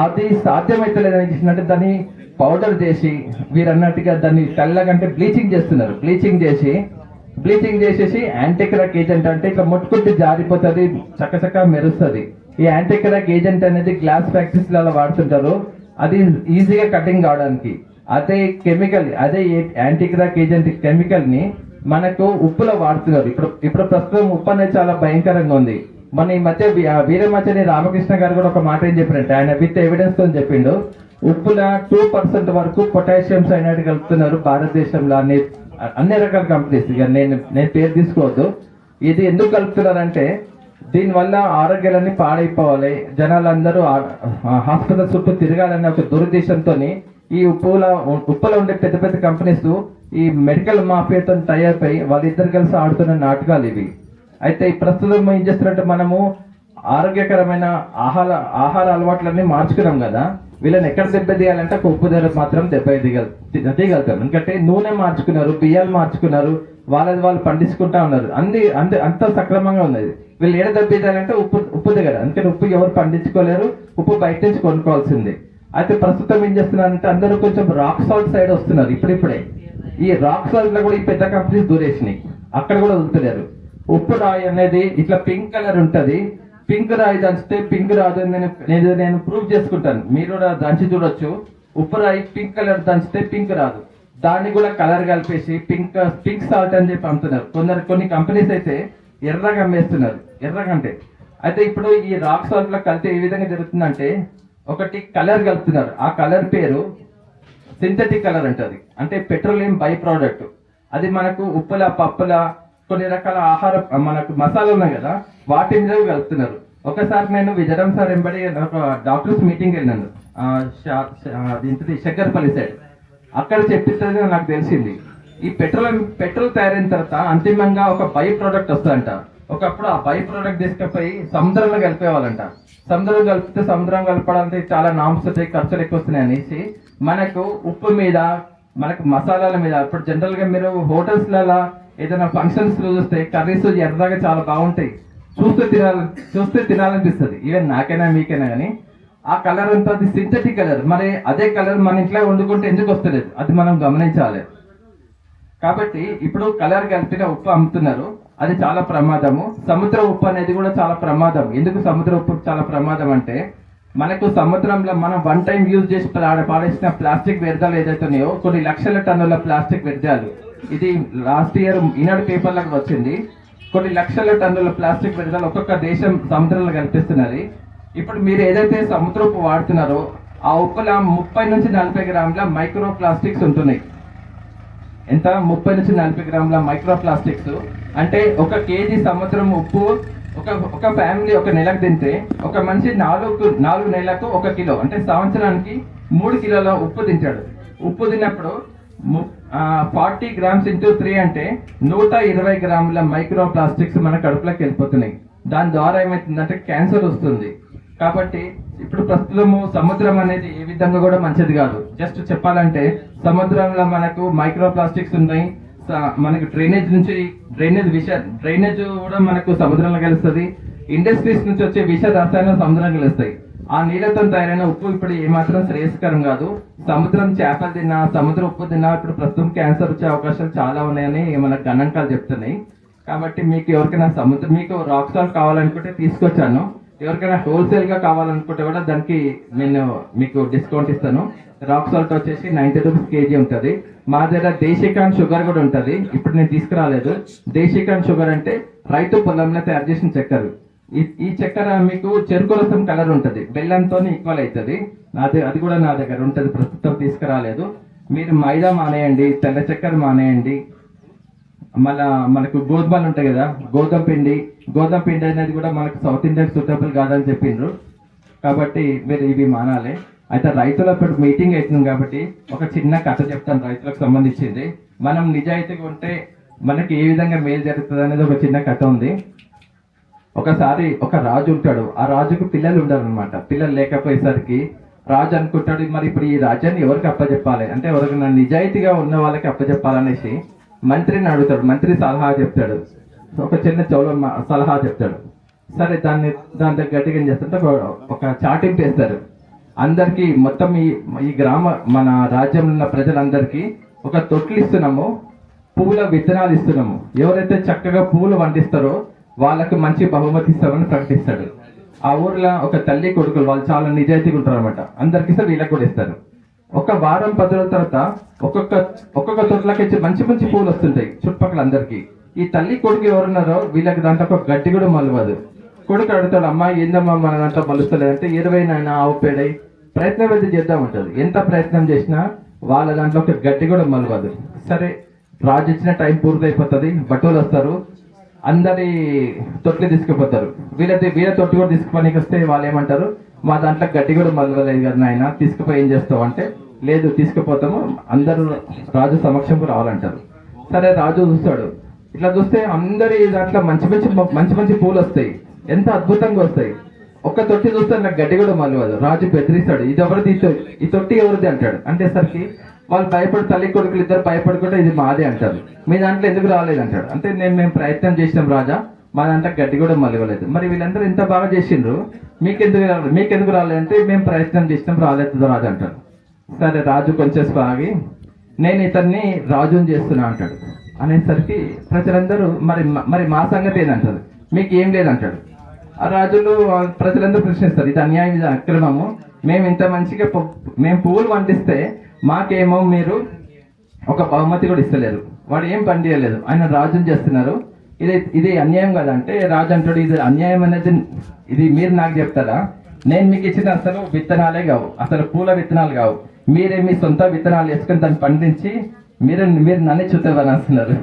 అది సాధ్యమైతే లేదని చేసినట్టు దాన్ని పౌడర్ చేసి వీరు అన్నట్టుగా దాన్ని తెల్లగంటే బ్లీచింగ్ చేస్తున్నారు. బ్లీచింగ్ చేసేసి యాంటీక్రాక్ ఏజెంట్ అంటే ఇట్లా ముట్టుకుంటే జారిపోతుంది, చక్కచక్క మెరుస్తుంది. ఈ యాంటీక్రాక్ ఏజెంట్ అనేది గ్లాస్ ఫ్యాక్టరీస్ లలో వాడుతుంటారు. అది ఈజీగా కటింగ్ కావడానికి. అదే కెమికల్, అదే యాంటీక్రాక్ ఏజెంట్ కెమికల్ ని మనకు ఉప్పులో వాడుతున్నారు. ఇప్పుడు ప్రస్తుతం ఉప్పు అనేది చాలా భయంకరంగా ఉంది. మన ఈ మధ్య వీరమచని రామకృష్ణ గారు కూడా ఒక మాట ఏం చెప్పారంటే, ఆయన విత్ ఎవిడెన్స్ తో చెప్పిండు, ఉప్పుల 2% వరకు పొటాషియం సైనైడ్ కలుపుతున్నారు భారతదేశంలో అన్ని రకాల కంపెనీస్. ఇక నేను పేరు తీసుకోవద్దు. ఇది ఎందుకు కలుపుతున్నారంటే, దీనివల్ల ఆరోగ్యాలన్నీ పాడైపోవాలి, జనాలందరూ హాస్పిటల్ చుట్టూ తిరగాలనే ఒక దురుద్దేశంతో ఈ ఉప్పులో ఉండే పెద్ద పెద్ద కంపెనీస్ ఈ మెడికల్ మాఫియాతో టైఅప్ అయ్యి వాళ్ళిద్దరు కలిసి ఆడుతున్న నాటకాలు ఇవి. అయితే ఈ ప్రస్తుతం ఏం చేస్తున్నారంటే, మనము ఆరోగ్యకరమైన ఆహార అలవాట్లన్నీ మార్చుకున్నాం కదా, వీళ్ళని ఎక్కడ దెబ్బతీయాలంటే ఒక ఉప్పు ధర మాత్రం తీయగలుగుతారు. ఎందుకంటే నూనె మార్చుకున్నారు, బియ్యాలు మార్చుకున్నారు, వాళ్ళది వాళ్ళు పండించుకుంటా ఉన్నారు. అంత సక్రమంగా ఉన్నది. వీళ్ళు ఏడ దెబ్బతీయాలంటే ఉప్పు దగ్గర. అందుకని ఉప్పు ఎవరు పండించుకోలేరు, ఉప్పు బయట నుంచి కొనుక్కోవాల్సిందే. అయితే ప్రస్తుతం ఏం చేస్తున్నారంటే, అందరూ కొంచెం రాక్ సాల్ట్ సైడ్ వస్తున్నారు ఇప్పుడిప్పుడే. ఈ రాక్ సాల్ట్ లో కూడా ఈ పెద్ద కంపెనీస్ దూరేసినాయి, అక్కడ కూడా వదులుతున్నారు. ఉప్పు రాయి అనేది ఇట్లా పింక్ కలర్ ఉంటది. పింక్ రాయి దంచితే పింక్ రాదు. నేను ప్రూవ్ చేసుకుంటాను, మీరు కూడా దంచి చూడొచ్చు. ఉప్పు రాయి పింక్ కలర్ దంచితే పింక్ రాదు. దాన్ని కూడా కలర్ కలిపేసి పింక్ సాల్ట్ అని చెప్పి అమ్ముతున్నారు. కొన్ని కంపెనీస్ అయితే ఎర్రగా అమ్మేస్తున్నారు, ఎర్రగంటే. అయితే ఇప్పుడు ఈ రాక్ సాల్ట్ లో కలిపి ఏ విధంగా జరుగుతుందంటే, ఒకటి కలర్ కలుపుతున్నారు. ఆ కలర్ పేరు సింథటిక్ కలర్ అంటది. అంటే పెట్రోలియం బై ప్రోడక్ట్. అది మనకు ఉప్పుల పప్పుల కొన్ని రకాల మనకు మసాలా ఉన్నాయి కదా, వాటి మీద కలుపుతున్నారు. ఒకసారి నేను విజయరామ్ సార్ వెంబడి ఒక డాక్టర్స్ మీటింగ్ వెళ్ళాను, శంకర్పల్లి సైడ్. అక్కడ చెప్పిస్తే నాకు తెలిసింది, ఈ పెట్రోల్ తయారైన తర్వాత అంతిమంగా ఒక బై ప్రోడక్ట్ వస్తుందంట. ఒకప్పుడు ఆ బై ప్రోడక్ట్ తీసుకుపోయి సముద్రంలో కలిపేవాళ్ళంట. సముద్రం కలిపితే సముద్రం కలపడానికి చాలా నామ్స్ వస్తాయి, ఖర్చులు ఎక్కువ వస్తున్నాయి అనేసి మనకు ఉప్పు మీద, మనకు మసాలాల మీద. ఇప్పుడు జనరల్ గా మీరు హోటల్స్ లలో ఏదైనా ఫంక్షన్స్ లో చూస్తే కర్రీస్ ఎర్రగా చాలా బాగుంటాయి, చూస్తే తినాలనిపిస్తుంది. ఈవెన్ నాకైనా మీకైనా కానీ ఆ కలర్ అంతా అది సింథటిక్ కలర్. మరి అదే కలర్ మన ఇంట్లో వండుకుంటే ఎందుకు వస్తలేదు, అది మనం గమనించాలి. కాబట్టి ఇప్పుడు కలర్ కలిపిన ఉప్పు అమ్ముతున్నారు, అది చాలా ప్రమాదము. సముద్ర ఉప్పు అనేది కూడా చాలా ప్రమాదం. ఎందుకు సముద్ర ఉప్పు చాలా ప్రమాదం అంటే, మనకు సముద్రంలో మనం వన్ టైం యూజ్ చేసి పాడేసిన ప్లాస్టిక్ వ్యర్థాలు ఏదైతే ఉన్నాయో, కొన్ని లక్షల టన్నుల ప్లాస్టిక్ వ్యర్థాలు. ఇది లాస్ట్ ఇయర్ ఈనాడు పేపర్లకు వచ్చింది. కొన్ని లక్షల టన్నుల ప్లాస్టిక్ వ్యర్థాలు ఒక్కొక్క దేశం సముద్రంలో కనిపిస్తున్నది. ఇప్పుడు మీరు ఏదైతే సముద్ర ఉప్పు వాడుతున్నారో ఆ ఉప్పుల 30 నుంచి 40 గ్రాముల మైక్రో ప్లాస్టిక్స్ ఉంటున్నాయి. ఎంత? 30 నుంచి 40 గ్రాముల మైక్రో ప్లాస్టిక్స్. అంటే 1 కేజీ సముద్రం ఉప్పు ఒక ఫ్యామిలీ ఒక నెలకు తింటే, ఒక మనిషి 4 నెలలకు 1 కిలో, అంటే సంవత్సరానికి 3 కిలోల ఉప్పు తింటాడు. ఉప్పు తిన్నప్పుడు 40 గ్రామ్స్ ఇంటూ 3 అంటే 120 గ్రాముల మైక్రో ప్లాస్టిక్స్ మన కడుపులోకి వెళ్ళిపోతున్నాయి. దాని ద్వారా ఏమవుతుందంటే క్యాన్సర్ వస్తుంది. కాబట్టి ఇప్పుడు ప్రస్తుతము సముద్రం అనేది ఏ విధంగా కూడా మంచిది కాదు. జస్ట్ చెప్పాలంటే సముద్రంలో మనకు మైక్రో ప్లాస్టిక్స్ ఉన్నాయి. మనకు డ్రైనేజ్ కూడా మనకు సముద్రంలో కలుస్తుంది. ఇండస్ట్రీస్ నుంచి వచ్చే విష రసాయనాలు సముద్రం కలుస్తాయి. ఆ నీళ్ళతో తయారైన ఉప్పు ఇప్పుడు ఏమాత్రం శ్రేయస్కరం కాదు. సముద్రం చేపలు తిన్నా, సముద్ర ఉప్పు తిన్నా ఇప్పుడు ప్రస్తుతం క్యాన్సర్ వచ్చే అవకాశాలు చాలా ఉన్నాయని మన గణాంకాలు చెప్తున్నాయి. కాబట్టి మీకు ఎవరికైనా మీకు రాక్ సాల్ట్ కావాలనుకుంటే తీసుకొచ్చాను. ఎవరికైనా హోల్సేల్ గా కావాలనుకుంటే కూడా దానికి నేను మీకు డిస్కౌంట్ ఇస్తాను. రాక్ సాల్ట్ వచ్చేసి 90 రూపీస్ కేజీ ఉంటుంది. మా దగ్గర దేశీకాన్ షుగర్ కూడా ఉంటుంది. ఇప్పుడు నేను తీసుకురాలేదు. దేశీకాన్ షుగర్ అంటే రైతు పొలంలో తయారు చేసిన చక్కెర. ఈ చక్కెర మీకు చెరుకు రసం కలర్ ఉంటుంది, బెల్లంతో ఈక్వల్ అవుతుంది. అది కూడా నా దగ్గర ఉంటుంది, ప్రస్తుతం తీసుకురాలేదు. మీరు మైదా మానేయండి, తెల్ల చక్కెర మానేయండి. మళ్ళా మనకు గోధుమలు ఉంటాయి కదా, గోధుమ పిండి అనేది కూడా మనకు సౌత్ ఇండియన్ సూటబుల్ కాదని చెప్పిండ్రు. కాబట్టి మీరు ఇవి మానాలి. అయితే రైతుల మీటింగ్ అవుతుంది కాబట్టి ఒక చిన్న కథ చెప్తాను రైతులకు సంబంధించింది. మనం నిజాయితీగా ఉంటే మనకి ఏ విధంగా మేలు జరుగుతుంది అనేది ఒక చిన్న కథ ఉంది. ఒకసారి ఒక రాజు ఉంటాడు, ఆ రాజుకు పిల్లలు ఉండరు అనమాట. పిల్లలు లేకపోయేసరికి రాజు అనుకుంటాడు, మరి ఇప్పుడు ఈ రాజ్యాన్ని ఎవరికి అప్పచెప్పాలి అంటే ఎవరికైనా నిజాయితీగా ఉన్న వాళ్ళకి అప్పచెప్పాలనేసి మంత్రిని అడుగుతాడు. మంత్రి సలహా చెప్తాడు, ఒక చిన్న చౌల సలహా చెప్తాడు. సరే దాని గట్టిగా ఏం చేస్తుంటే ఒక చాటింపు వేస్తారు. అందరికీ మొత్తం ఈ మన రాజ్యంలో ఉన్న ప్రజలందరికీ ఒక తొట్లు ఇస్తున్నాము, పువ్వుల విత్తనాలు ఇస్తున్నాము. ఎవరైతే చక్కగా పువ్వులు పండిస్తారో వాళ్ళకు మంచి బహుమతి ఇస్తామని ప్రకటిస్తాడు. ఆ ఊర్లో ఒక తల్లి కొడుకులు వాళ్ళు చాలా నిజాయితీగా ఉంటారు అనమాట. అందరికి ఇస్తారు, వీళ్ళకి కూడా ఇస్తారు. ఒక వారం 10 రోజుల తర్వాత ఒక్కొక్క తోటలకి మంచి మంచి పువ్వులు వస్తుంటాయి చుట్టుపక్కల అందరికి. ఈ తల్లి కొడుకు ఎవరున్నారో వీళ్ళకి దాంట్లో ఒక గడ్డి కూడా మలవదు. కొడుకు అడుగుతాడు, అమ్మా ఏందమ్మా మన దాంట్లో మలుస్తలేదంటే 20 నాయన ఆవు పేడై ప్రయత్నం అయితే చేద్దామంటారు. ఎంత ప్రయత్నం చేసినా వాళ్ళ దాంట్లో ఒక గడ్డి కూడా మలవదు. సరే రాజు ఇచ్చిన టైం పూర్తయిపోతుంది, బట్టలు వస్తారు, అందరి తొట్టి తీసుకుపోతారు. వీళ్ళ తొట్టి కూడా తీసుకుపోనికి వస్తే వాళ్ళు ఏమంటారు, మా దాంట్లో గడ్డి కూడా మలవలేదు కదా నాయన, తీసుకుపోయి ఏం చేస్తావు అంటే, లేదు తీసుకుపోతాము, అందరూ రాజు సమక్షంకు రావాలంటారు. సరే రాజు చూస్తాడు, ఇట్లా చూస్తే అందరి దాంట్లో మంచి మంచి పూలు వస్తాయి, ఎంత అద్భుతంగా వస్తాయి. ఒక్క తొట్టి చూస్తే నాకు గడ్డి కూడా మలవదు. రాజు బెదిరిస్తాడు, ఇది ఎవరిది, ఈ తొట్టి ఎవరిది అంటాడు. అంటేసరికి వాళ్ళు తల్లి కొడుకులు ఇద్దరు భయపడుకుంటే ఇది మాదే అంటారు. మీ దాంట్లో ఎందుకు రాలేదు అంటాడు. అంటే మేము ప్రయత్నం చేసినాం రాజా, మా దాంట్లో గడ్డి కూడా మలవలేదు. మరి వీళ్ళందరూ ఎంత బాగా చేసిండ్రు, మీకెందుకు రాలేదంటే మేము ప్రయత్నం చేసినాం రాలేదు రాజు అంటాడు. సరే రాజు కొంచెం ఆగి, నేను ఇతన్ని రాజుని చేస్తున్నా అంటాడు. అనేసరికి ప్రజలందరూ మరి మా సంగతి ఏదంటారు, మీకు ఏం లేదంటాడు. ఆ రాజులు ప్రజలందరూ ప్రశ్నిస్తారు, ఇది అన్యాయం, ఇది అక్రమము, మేము ఇంత మంచిగా మేము పువ్వులు పండిస్తే మాకేమో మీరు ఒక బహుమతి కూడా ఇస్తలేరు, వాడు ఏం పండియలేదు, ఆయన రాజుని చేస్తున్నారు, ఇది అన్యాయం కదా అంటే రాజు అంటాడు, ఇది అన్యాయం అనేది ఇది మీరు నాకు చెప్తారా, నేను మీకు ఇచ్చిన అసలు విత్తనాలే కావు, అసలు పూల విత్తనాలు కావు, మీరే మీ సొంత విత్తనాలు వేసుకొని దాన్ని పండించి మీరు నన్ను చూద్దామని అంటున్నారు.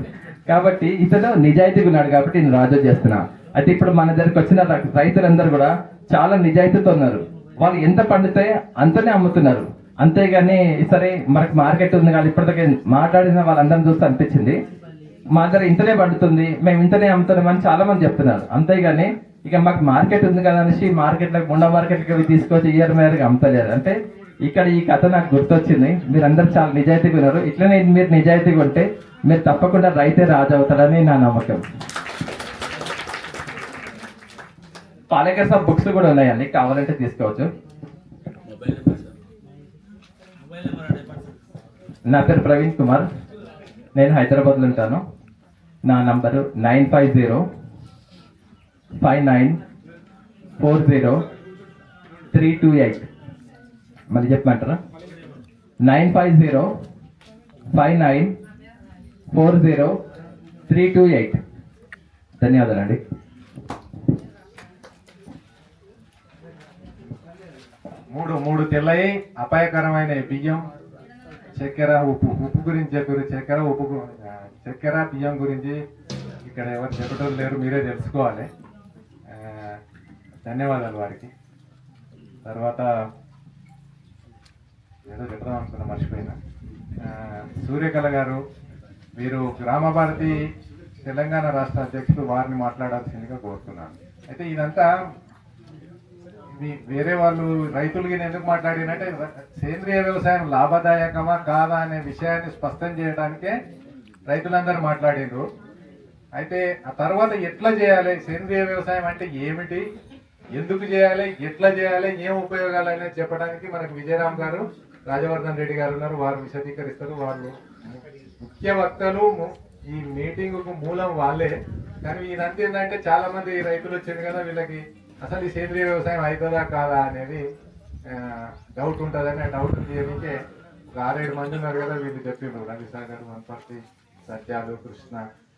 కాబట్టి ఇతను నిజాయితీగా ఉన్నాడు కాబట్టి నేను రాజు చేస్తున్నా. అయితే ఇప్పుడు మన దగ్గరికి వచ్చిన రైతులందరూ కూడా చాలా నిజాయితీతో ఉన్నారు. వాళ్ళు ఎంత పండితే అంతనే అమ్ముతున్నారు. అంతేగాని సరే మనకు మార్కెట్ ఉంది కానీ ఇప్పటిదాకా మాట్లాడిన వాళ్ళందరిని చూస్తే అనిపించింది మా దగ్గర ఇంతనే పండుతుంది, మేము ఇంతనే అమ్ముతున్నామని చాలా మంది చెప్తున్నారు. అంతేగాని ఇక మాకు మార్కెట్ ఉంది కదా అనేసి మార్కెట్లకు ముండ మార్కెట్లకి తీసుకొచ్చి ఇయర్ మేరగా అమ్ముతలేరు. అంటే ఇక్కడ ఈ కథ నాకు గుర్తొచ్చింది. మీరందరూ చాలా నిజాయితీగా ఉన్నారు. ఇట్లనే మీరు నిజాయితీగా ఉంటే మీరు తప్పకుండా రైతే రాజు అవుతారని నా నమ్మకం. పాలేకర్ సాబ్ బుక్స్ కూడా ఉన్నాయండి, కావాలంటే తీసుకోవచ్చు. నా పేరు ప్రవీణ్ కుమార్, నేను హైదరాబాద్లో ఉంటాను. నా నంబరు 9505940328. మళ్ళీ చెప్పమంటారా? 9505940328. ధన్యవాదాలండి. మూడు తెల్లయి అపాయకరమైన బియ్యం, చక్కెర, ఉప్పు గురించి చెప్పారు. చక్కెర బియ్యం గురించి ఇక్కడ ఎవరు చెప్పటం లేరు, మీరే తెలుసుకోవాలి. ధన్యవాదాలు వారికి. తర్వాత ఏదో చెప్దాం అనుకున్నా, మర్చిపోయినా. సూర్యకళ గారు, మీరు గ్రామ భారతి తెలంగాణ రాష్ట్ర అధ్యక్షులు, వారిని మాట్లాడాల్సిందిగా కోరుతున్నాను. అయితే ఇదంతా వేరే వాళ్ళు రైతులకి ఎందుకు మాట్లాడినంటే సేంద్రియ వ్యవసాయం లాభదాయకమా కాదా అనే విషయాన్ని స్పష్టం చేయడానికే రైతులందరూ మాట్లాడిండ్రు. అయితే ఆ తర్వాత ఎట్లా చేయాలి, సేంద్రియ వ్యవసాయం అంటే ఏమిటి, ఎందుకు చేయాలి, ఎట్లా చేయాలి, ఏం ఉపయోగాలు అనేది చెప్పడానికి మనకు విజయరామ్ గారు, రాజవర్ధన్ రెడ్డి గారు ఉన్నారు. వారు విశదీకరిస్తారు. వాళ్ళు ముఖ్య వక్తలు, ఈ మీటింగుకు మూలం వాళ్ళే. కానీ ఇదంతా ఏంటంటే చాలా మంది రైతులు వచ్చింది కదా, వీళ్ళకి అసలు ఈ సేంద్రియ వ్యవసాయం అవుతుందా కాదా అనేది డౌట్ ఉంటుందని, ఆ డౌట్ తీయడానికే 6-7 మంది ఉన్నారు కదా, వీళ్ళు చెప్పిండ్రు. రవిసాగర్, వనపర్తి, సత్యాలు, కృష్ణ,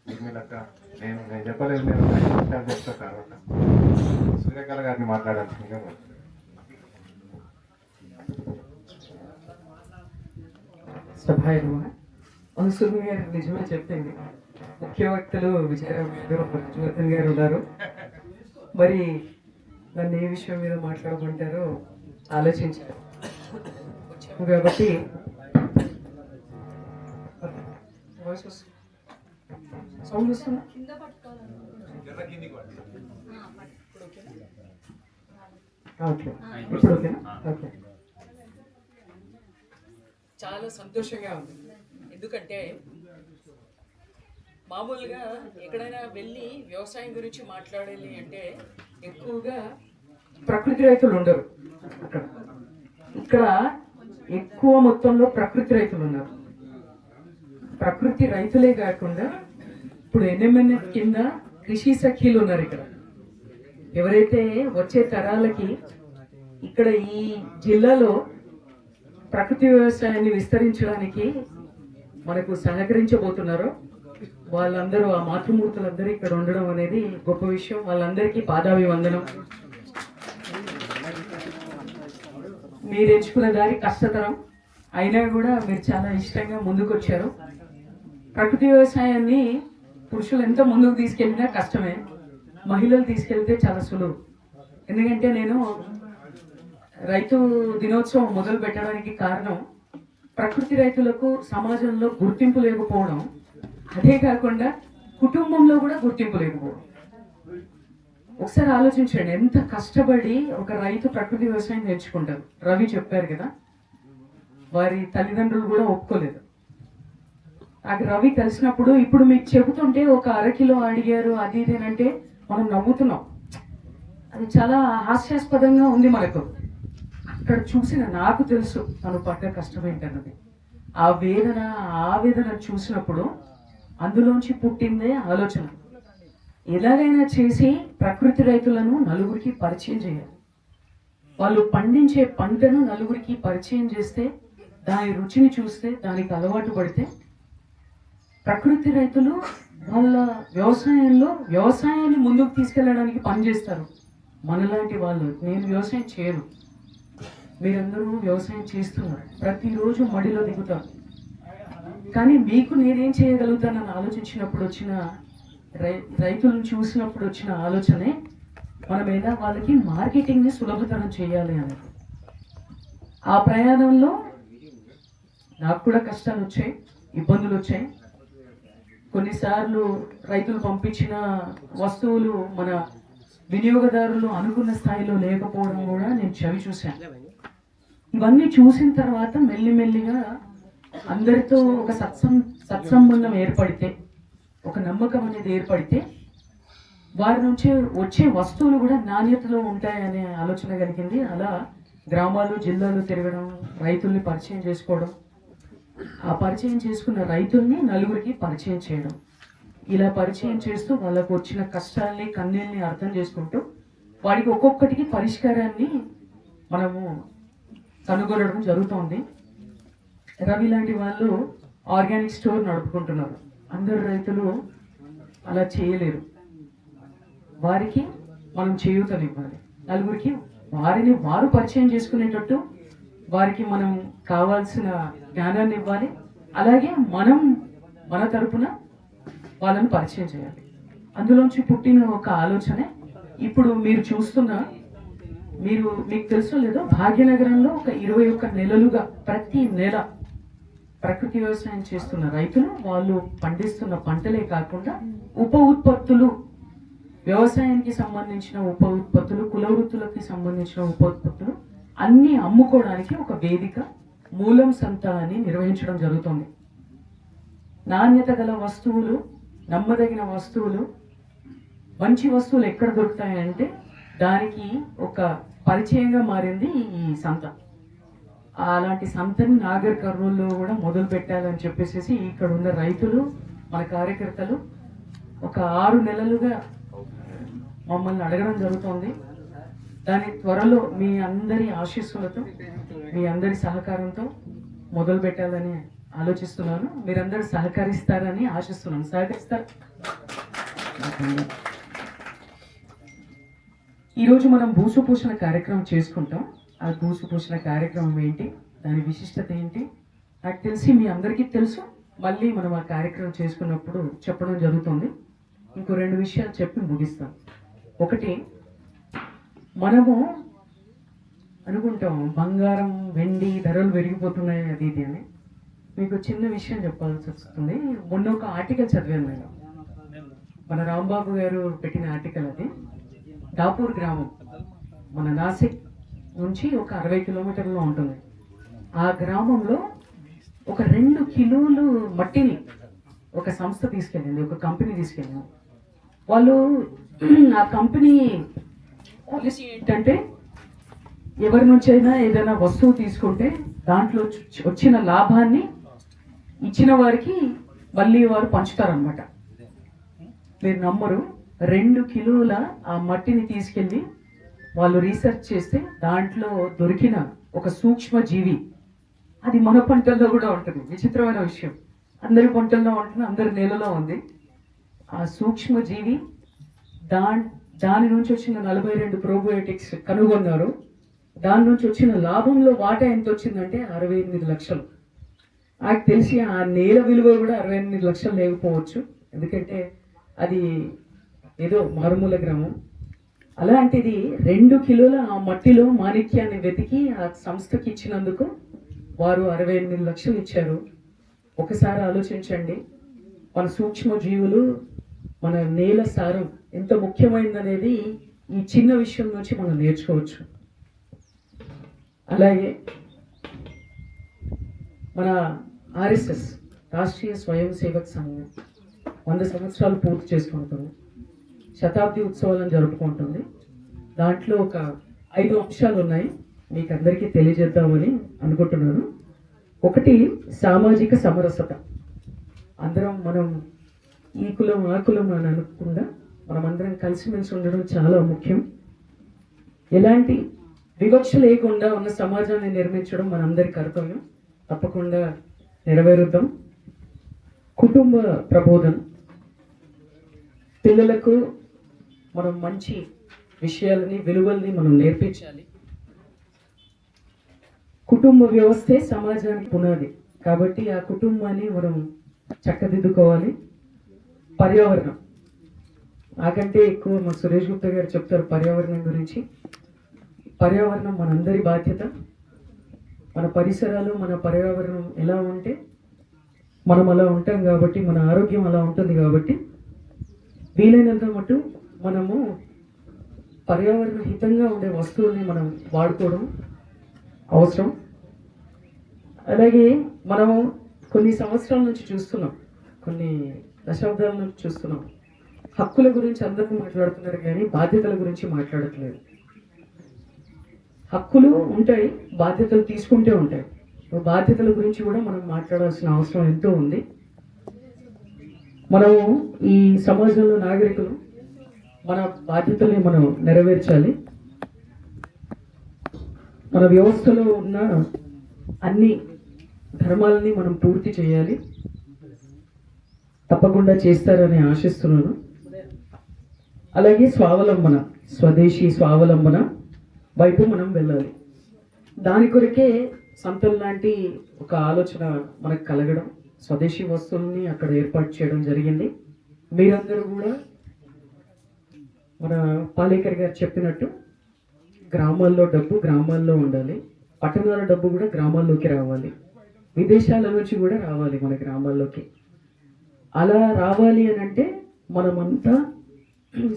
లెక్క నేను చెప్పలేదు, నేను 5 నిమిషాలు చెప్తా తర్వాత సూర్యకళ గారిని మాట్లాడాల్సిందిగా కోరుతున్నాను. సభాయన మనసులు గారు నిజమే చెప్పింది. ముఖ్య వక్తలు విజయరామ్ గారు, హర్షవర్ధన్ గారు ఉన్నారు. మరి నన్ను ఏ విషయం మీద మాట్లాడమంటారో ఆలోచించారు కాబట్టి సౌండ్ వస్తుందా? ఓకే, ఇప్పుడు ఓకేనా? ఓకే. చాలా సంతోషంగా ఉంది. ఎందుకంటే మామూలుగా ఎక్కడైనా వెళ్ళి వ్యవసాయం గురించి మాట్లాడాలి అంటే ఎక్కువగా ప్రకృతి రైతులు ఉండరు. ఇక్కడ ఎక్కువ మొత్తంలో ప్రకృతి రైతులు ఉన్నారు. ప్రకృతి రైతులే కాకుండా ఇప్పుడు ఎన్ఎంఎన్ఎఫ్ కింద కృషి సఖీలు ఉన్నారు. ఇక్కడ ఎవరైతే వచ్చే తరాలకి ఇక్కడ ఈ జిల్లాలో ప్రకృతి వ్యవసాయాన్ని విస్తరించడానికి మనకు సహకరించబోతున్నారో వాళ్ళందరూ, ఆ మాతృమూర్తులందరూ ఇక్కడ ఉండడం అనేది గొప్ప విషయం. వాళ్ళందరికీ పాదాభివందనం. మీరు ఎంచుకున్న దారి కష్టతరం అయినా కూడా మీరు చాలా ఇష్టంగా ముందుకు వచ్చారు. ప్రకృతి వ్యవసాయాన్ని పురుషులు ఎంత ముందుకు తీసుకెళ్ళినా కష్టమే, మహిళలు తీసుకెళ్తే చాలా సులువు. ఎందుకంటే నేను రైతు దినోత్సవం మొదలు పెట్టడానికి కారణం ప్రకృతి రైతులకు సమాజంలో గుర్తింపు లేకపోవడం, అదే కాకుండా కుటుంబంలో కూడా గుర్తింపు లేకపోవడం. ఒకసారి ఆలోచించండి, ఎంత కష్టపడి ఒక రైతు ప్రకృతి వ్యవసాయం నేర్చుకుంటారు. రవి చెప్పారు కదా, వారి తల్లిదండ్రులు కూడా ఒప్పుకోలేదు. నాకు రవి కలిసినప్పుడు ఇప్పుడు మీకు చెబుతుంటే ఒక 1/2 కిలో అడిగారు అది ఇదేనంటే మనం నవ్వుతున్నాం. అది చాలా హాస్యాస్పదంగా ఉంది మనకు. అక్కడ చూసిన నాకు తెలుసు తను పడ్డ కష్టం ఏంటన్నది. ఆ ఆవేదన చూసినప్పుడు అందులోంచి పుట్టిందే ఆలోచన. ఎలాగైనా చేసి ప్రకృతి రైతులను నలుగురికి పరిచయం చేయాలి. వాళ్ళు పండించే పంటను నలుగురికి పరిచయం చేస్తే, దాని రుచిని చూస్తే, దానికి అలవాటు పడితే ప్రకృతి రైతులు వాళ్ళ వ్యవసాయాన్ని ముందుకు తీసుకెళ్ళడానికి పనిచేస్తారు. మనలాంటి వాళ్ళు, నేను వ్యవసాయం చేయను, మీరందరూ వ్యవసాయం చేస్తున్నారు, ప్రతిరోజు మడిలో దిగుతారు. కానీ మీకు నేనేం చేయగలుగుతానని ఆలోచించినప్పుడు వచ్చిన రైతులను చూసినప్పుడు వచ్చిన ఆలోచనే మనం ఎలా వాళ్ళకి మార్కెటింగ్ని సులభతరం చేయాలి అనేది. ఆ ప్రయాణంలో నాకు కూడా కష్టాలు వచ్చాయి, ఇబ్బందులు వచ్చాయి. కొన్నిసార్లు రైతులు పంపించిన వస్తువులు మన వినియోగదారులు అనుకున్న స్థాయిలో లేకపోవడం కూడా నేను చవి చూశాను. ఇవన్నీ చూసిన తర్వాత మెల్లిమెల్లిగా అందరితో ఒక సత్సంబంధం ఏర్పడితే, ఒక నమ్మకం అనేది ఏర్పడితే, వారి నుంచి వచ్చే వస్తువులు కూడా నాణ్యతలో ఉంటాయనే ఆలోచన కలిగింది. అలా గ్రామాలు జిల్లాలు తిరగడం, రైతుల్ని పరిచయం చేసుకోవడం, ఆ పరిచయం చేసుకున్న రైతుల్ని నలుగురికి పరిచయం చేయడం, ఇలా పరిచయం చేస్తూ వాళ్ళకు వచ్చిన కష్టాల్ని కన్నీళ్ళని అర్థం చేసుకుంటూ వాడికి ఒక్కొక్కటికి పరిష్కారాన్ని మనము కనుగొనడం జరుగుతోంది. రవి లాంటి వాళ్ళు ఆర్గానిక్ స్టోర్ నడుపుకుంటున్నారు. అందరు రైతులు అలా చేయలేరు. వారికి మనం చేయూతనివ్వాలి, నలుగురికి వారిని వారు పరిచయం చేసుకునేటట్టు వారికి మనం కావాల్సిన జ్ఞానాన్ని ఇవ్వాలి. అలాగే మనం మన తరపున వాళ్ళని పరిచయం చేయాలి. అందులోంచి పుట్టిన ఒక ఆలోచనే ఇప్పుడు మీరు చూస్తున్న, మీకు తెలుసో లేదో, భాగ్యనగరంలో ఒక 21 నెలలుగా ప్రతి నెల ప్రకృతి వ్యవసాయం చేస్తున్న రైతులు వాళ్ళు పండిస్తున్న పంటలే కాకుండా ఉప ఉత్పత్తులు, వ్యవసాయానికి సంబంధించిన ఉప ఉత్పత్తులు, కుల వృత్తులకి సంబంధించిన ఉప ఉత్పత్తులు అన్నీ అమ్ముకోవడానికి ఒక వేదిక మూలం సంత అని నిర్వహించడం జరుగుతుంది. నాణ్యత గల వస్తువులు, నమ్మదగిన వస్తువులు, మంచి వస్తువులు ఎక్కడ దొరుకుతాయంటే దానికి ఒక పరిచయంగా మారింది ఈ సంత. అలాంటి సంతని నాగర్ కర్నూలులో కూడా మొదలు పెట్టాలని చెప్పేసి ఇక్కడ ఉన్న రైతులు, మన కార్యకర్తలు ఒక 6 నెలలుగా మమ్మల్ని అడగడం జరుగుతోంది. దాని త్వరలో మీ అందరి ఆశీస్సులతో, మీ అందరి సహకారంతో మొదలు పెట్టాలని ఆలోచిస్తున్నాను. మీరందరూ సహకరిస్తారని ఆశిస్తున్నాను. సహకరిస్తారు. ఈరోజు మనం భూసుపోషణ కార్యక్రమం చేసుకుంటాం. ఆ భూసుపోషణ కార్యక్రమం ఏంటి, దాని విశిష్టత ఏంటి నాకు తెలిసి మీ అందరికీ తెలుసు. మళ్ళీ మనం ఆ కార్యక్రమం చేసుకున్నప్పుడు చెప్పడం జరుగుతుంది. ఇంకో 2 విషయాలు చెప్పి ముగిస్తాం. ఒకటి, మనము అనుకుంటాం బంగారం వెండి ధరలు పెరిగిపోతున్నాయి అది ఇది అని. మీకు చిన్న విషయం చెప్పాల్సి వస్తుంది. మొన్న ఒక ఆర్టికల్ చదివాను నేను, మన రాంబాబు గారు పెట్టిన ఆర్టికల్. అది దాపూర్ గ్రామం మన నాసిక్ నుంచి ఒక 60 కిలోమీటర్లో ఉంటుంది. ఆ గ్రామంలో ఒక 2 కిలోలు మట్టిని ఒక సంస్థ తీసుకెళ్ళింది, ఒక కంపెనీ తీసుకెళ్ళింది. వాళ్ళు ఆ కంపెనీ పాలసీ ఏంటంటే, ఎవరి నుంచైనా ఏదైనా వస్తువు తీసుకుంటే దాంట్లో వచ్చిన లాభాన్ని ఇచ్చిన వారికి మళ్ళీ వారు పంచుతారనమాట. మీరు నమ్మరు, 2 కిలోల ఆ మట్టిని తీసుకెళ్ళి వాళ్ళు రీసెర్చ్ చేస్తే దాంట్లో దొరికిన ఒక సూక్ష్మ జీవి, అది మన పంటల్లో కూడా ఉంటుంది. విచిత్రమైన విషయం, అందరి పంటల్లో ఉంటుంది, అందరి నేలలో ఉంది. ఆ సూక్ష్మ జీవి దాని నుంచి వచ్చిన 42 ప్రోబయోటిక్స్ కనుగొన్నారు. దాని నుంచి వచ్చిన లాభంలో వాటా ఎంత వచ్చిందంటే 68 లక్షలు. నాకు తెలిసి ఆ నేల విలువ కూడా 68 లక్షలు లేకపోవచ్చు, ఎందుకంటే అది ఏదో మారుమూల గ్రామం. అలాంటిది 2 కిలోల ఆ మట్టిలో మాణిక్యాన్ని వెతికి ఆ సంస్థకి ఇచ్చినందుకు వారు 68 లక్షలు ఇచ్చారు. ఒకసారి ఆలోచించండి, మన సూక్ష్మ జీవులు, మన నేల సారం ఎంత ముఖ్యమైనదనేది ఈ చిన్న విషయం నుంచి మనం నేర్చుకోవచ్చు. అలాగే మన ఆర్ఎస్ఎస్ రాష్ట్రీయ స్వయం సేవక్ సంఘం 100 సంవత్సరాలు పూర్తి చేసుకుంటుంది, శతాబ్ది ఉత్సవాలను జరుపుకుంటుంది. దాంట్లో ఒక 5 అంశాలు ఉన్నాయి, మీకు అందరికీ తెలియజేద్దామని అనుకుంటున్నాను. ఒకటి, సామాజిక సమరసత. అందరం మనం ఈ కులం ఆ కులం అని అనుకుండా మనం అందరం కలిసిమెలిసి ఉండడం చాలా ముఖ్యం. ఎలాంటి వివక్ష లేకుండా ఉన్న సమాజాన్ని నిర్మించడం మనందరి కర్తవ్యం, తప్పకుండా నెరవేరుద్దాం. కుటుంబ ప్రబోధన, పిల్లలకు మనం మంచి విషయాలని విలువల్ని మనం నేర్పించాలి. కుటుంబ వ్యవస్థే సమాజానికి పునాది, కాబట్టి ఆ కుటుంబాన్ని మనం చక్కదిద్దుకోవాలి. పర్యావరణం, నాకంటే ఎక్కువ మా సురేష్ గుప్తా గారు చెప్తారు పర్యావరణం గురించి. పర్యావరణం మనందరి బాధ్యత. మన పరిసరాలు, మన పర్యావరణం ఎలా ఉంటే మనం అలా ఉంటాం, కాబట్టి మన ఆరోగ్యం అలా ఉంటుంది. కాబట్టి వీలైనంత మటు మనము పర్యావరణ హితంగా ఉండే వస్తువుల్ని మనం వాడుకోవడం అవసరం. అలాగే మనము కొన్ని సంవత్సరాల నుంచి చూస్తున్నాం, కొన్ని దశాబ్దాల నుంచి చూస్తున్నాం, హక్కుల గురించి అందరూ మాట్లాడుతున్నారు కానీ బాధ్యతల గురించి మాట్లాడట్లేదు. హక్కులు ఉంటాయి, బాధ్యతలు తీసుకుంటే ఉంటాయి. బాధ్యతల గురించి కూడా మనం మాట్లాడాల్సిన అవసరం ఎంతో ఉంది. మనము ఈ సమాజంలో నాగరికులు, మన బాధ్యతల్ని మనం నెరవేర్చాలి. మన వ్యవస్థలో ఉన్న అన్ని ధర్మాలని మనం పూర్తి చేయాలి. తప్పకుండా చేస్తారని ఆశిస్తున్నాను. అలాగే స్వావలంబన, స్వదేశీ స్వావలంబన వైపు మనం వెళ్ళాలి. దాని కొరకే సంతల్ లాంటి ఒక ఆలోచన మనకు కలగడం, స్వదేశీ వస్తువుల్ని అక్కడ ఏర్పాటు చేయడం జరిగింది. మీరందరూ కూడా మన పాలేకర్ గారు చెప్పినట్టు గ్రామాల్లో డబ్బు గ్రామాల్లో ఉండాలి, పట్టణాల డబ్బు కూడా గ్రామాల్లోకి రావాలి, విదేశాల నుంచి కూడా రావాలి మన గ్రామాల్లోకి. అలా రావాలి అని అంటే మనమంతా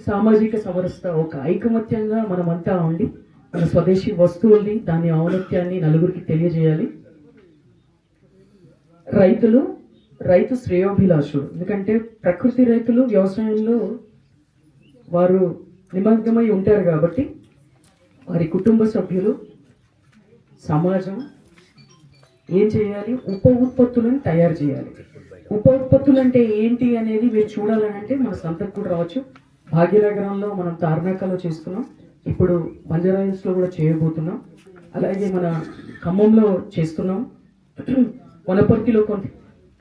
సామాజిక సమరసత, ఒక ఐకమత్యంగా మనమంతా ఉండి మన స్వదేశీ వస్తువుల్ని, దాని ఔన్నత్యాన్ని నలుగురికి తెలియజేయాలి. రైతు శ్రేయోభిలాషుడు, ఎందుకంటే ప్రకృతి రైతులు వ్యవసాయంలో వారు నిమగ్నమై ఉంటారు కాబట్టి వారి కుటుంబ సభ్యులు, సమాజం ఏం చేయాలి, ఉప ఉత్పత్తులను తయారు చేయాలి. ఉప ఉత్పత్తులు అంటే ఏంటి అనేది మీరు చూడాలని అంటే మన సంతకు కూడా రావచ్చు. భాగ్యనగరంలో మనం తార్నాకలో చేస్తున్నాం, ఇప్పుడు బంజారాహిల్స్లో కూడా చేయబోతున్నాం, అలాగే మన ఖమ్మంలో చేస్తున్నాం. వనపర్తిలో కొన్ని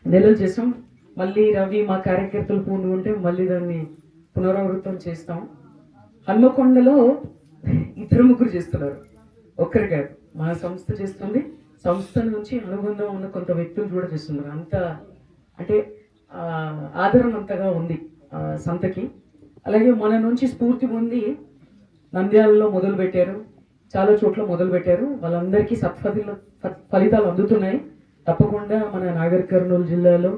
నెలలు చేస్తాం. మళ్ళీ రవి మా కార్యకర్తలు పూర్తి ఉంటే మళ్ళీ దాన్ని పునరావృతం చేస్తాం. హన్మకొండలో 2-3 చేస్తున్నారు, ఒక్కరు కాదు. మన సంస్థ చేస్తుంది, సంస్థ నుంచి అనుబంధం ఉన్న కొంత వ్యక్తులు కూడా చేస్తున్నారు. అంత అంటే ఆదరణ అంతగా ఉంది సంతకి. అలాగే మన నుంచి స్ఫూర్తి పొంది నంద్యాలలో మొదలుపెట్టారు, చాలా చోట్ల మొదలుపెట్టారు. వాళ్ళందరికీ ఫలితాలు అందుతున్నాయి. తప్పకుండా మన నాగర్ కర్నూలు జిల్లాలో,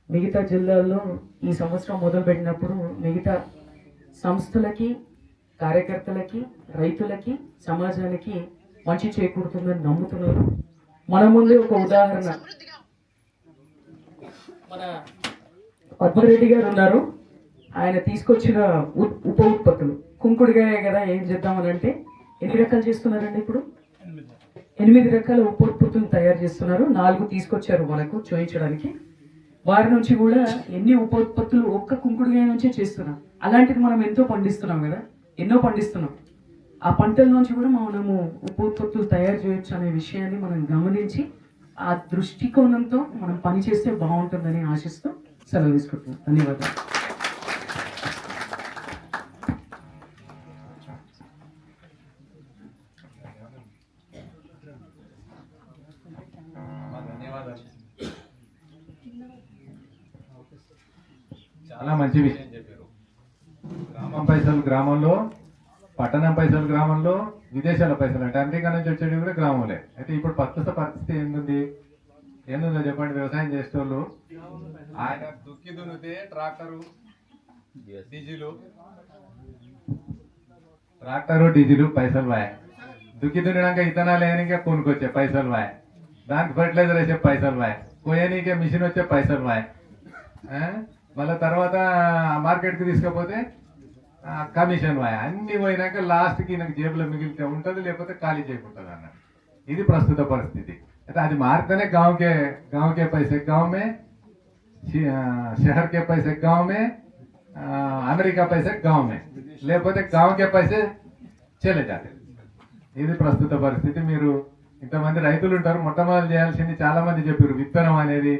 మిగతా జిల్లాల్లో ఈ సంవత్సరం మొదలుపెట్టినప్పుడు మిగతా సంస్థలకి, కార్యకర్తలకి, రైతులకి, సమాజానికి మంచి చేకూరుతుందని నమ్ముతున్నారు. మన ముందే ఒక ఉదాహరణ మన పద్మరెడ్డి గారు ఉన్నారు. ఆయన తీసుకొచ్చిన ఉప ఉత్పత్తులు కుంకుడుగాయ కదా, ఏం చేద్దామని అంటే ఎన్ని రకాలు చేస్తున్నారండి ఇప్పుడు? 8 రకాల ఉప ఉత్పత్తులు తయారు చేస్తున్నారు. 4 తీసుకొచ్చారు మనకు చూపించడానికి. వారి నుంచి కూడా ఎన్ని ఉప ఉత్పత్తులు ఒక్క కుంకుడుగాయ నుంచే చేస్తున్నాం. అలాంటిది మనం ఎంతో పండిస్తున్నాం కదా, ఎన్నో పండిస్తున్నాం. ఆ పంటల నుంచి కూడా మనము ఉప ఉత్పత్తులు తయారు చేయొచ్చు అనే విషయాన్ని మనం గమనించి ఆ దృష్టికోణంతో మనం పనిచేస్తే బాగుంటుందని ఆశిస్తూ సెలవు తీసుకుంటున్నాం. ధన్యవాదాలు. చాలా మంచి విషయం చెప్పారు. గ్రామం పైసలు గ్రామంలో, పట్టణం పైసలు గ్రామంలో, విదేశాల పైసలు అంటే అమెరికా నుంచి వచ్చేవి కూడా గ్రామంలో. అయితే ఇప్పుడు ప్రస్తుత పరిస్థితి ఏందో చెప్పండి. వ్యవసాయం చేసేవాళ్ళు ఆయన దుక్కి దున్నితే ట్రాక్టరు డీజిలు పైసలు వాయ, దుక్కి దున్నినాక ఇతనాలు వేయనికే కొనుక్కొచ్చే పైసలు వాయ, దానికి ఫర్టిలైజర్ వేసే పైసలు వాయ, కొయ్యనీకే మిషన్ వచ్చే పైసలు వాయ, మళ్ళీ తర్వాత మార్కెట్కి తీసుకపోతే కమిషన్ వాయ, అన్ని పోయినాక లాస్ట్కి నాకు జేబులో మిగిలితే ఉంటుంది, లేకపోతే ఖాళీ చేయకుంటుంది అన్నట్టు. ఇది ప్రస్తుత పరిస్థితి. అయితే అది మారితేనే गांव के पैसे गांव में, शहर के पैसे गांव में, अमेरिका पैसे गांव में, లేకపోతే गांव के पैसे चले जाते. ఇది ప్రస్తుత పరిస్థితి. మీరు ఇంతమంది రైతులు ఉంటారు, మొట్టమొదటి చేయాల్సింది చాలా మంది చెప్పారు, విత్తనం అనేది.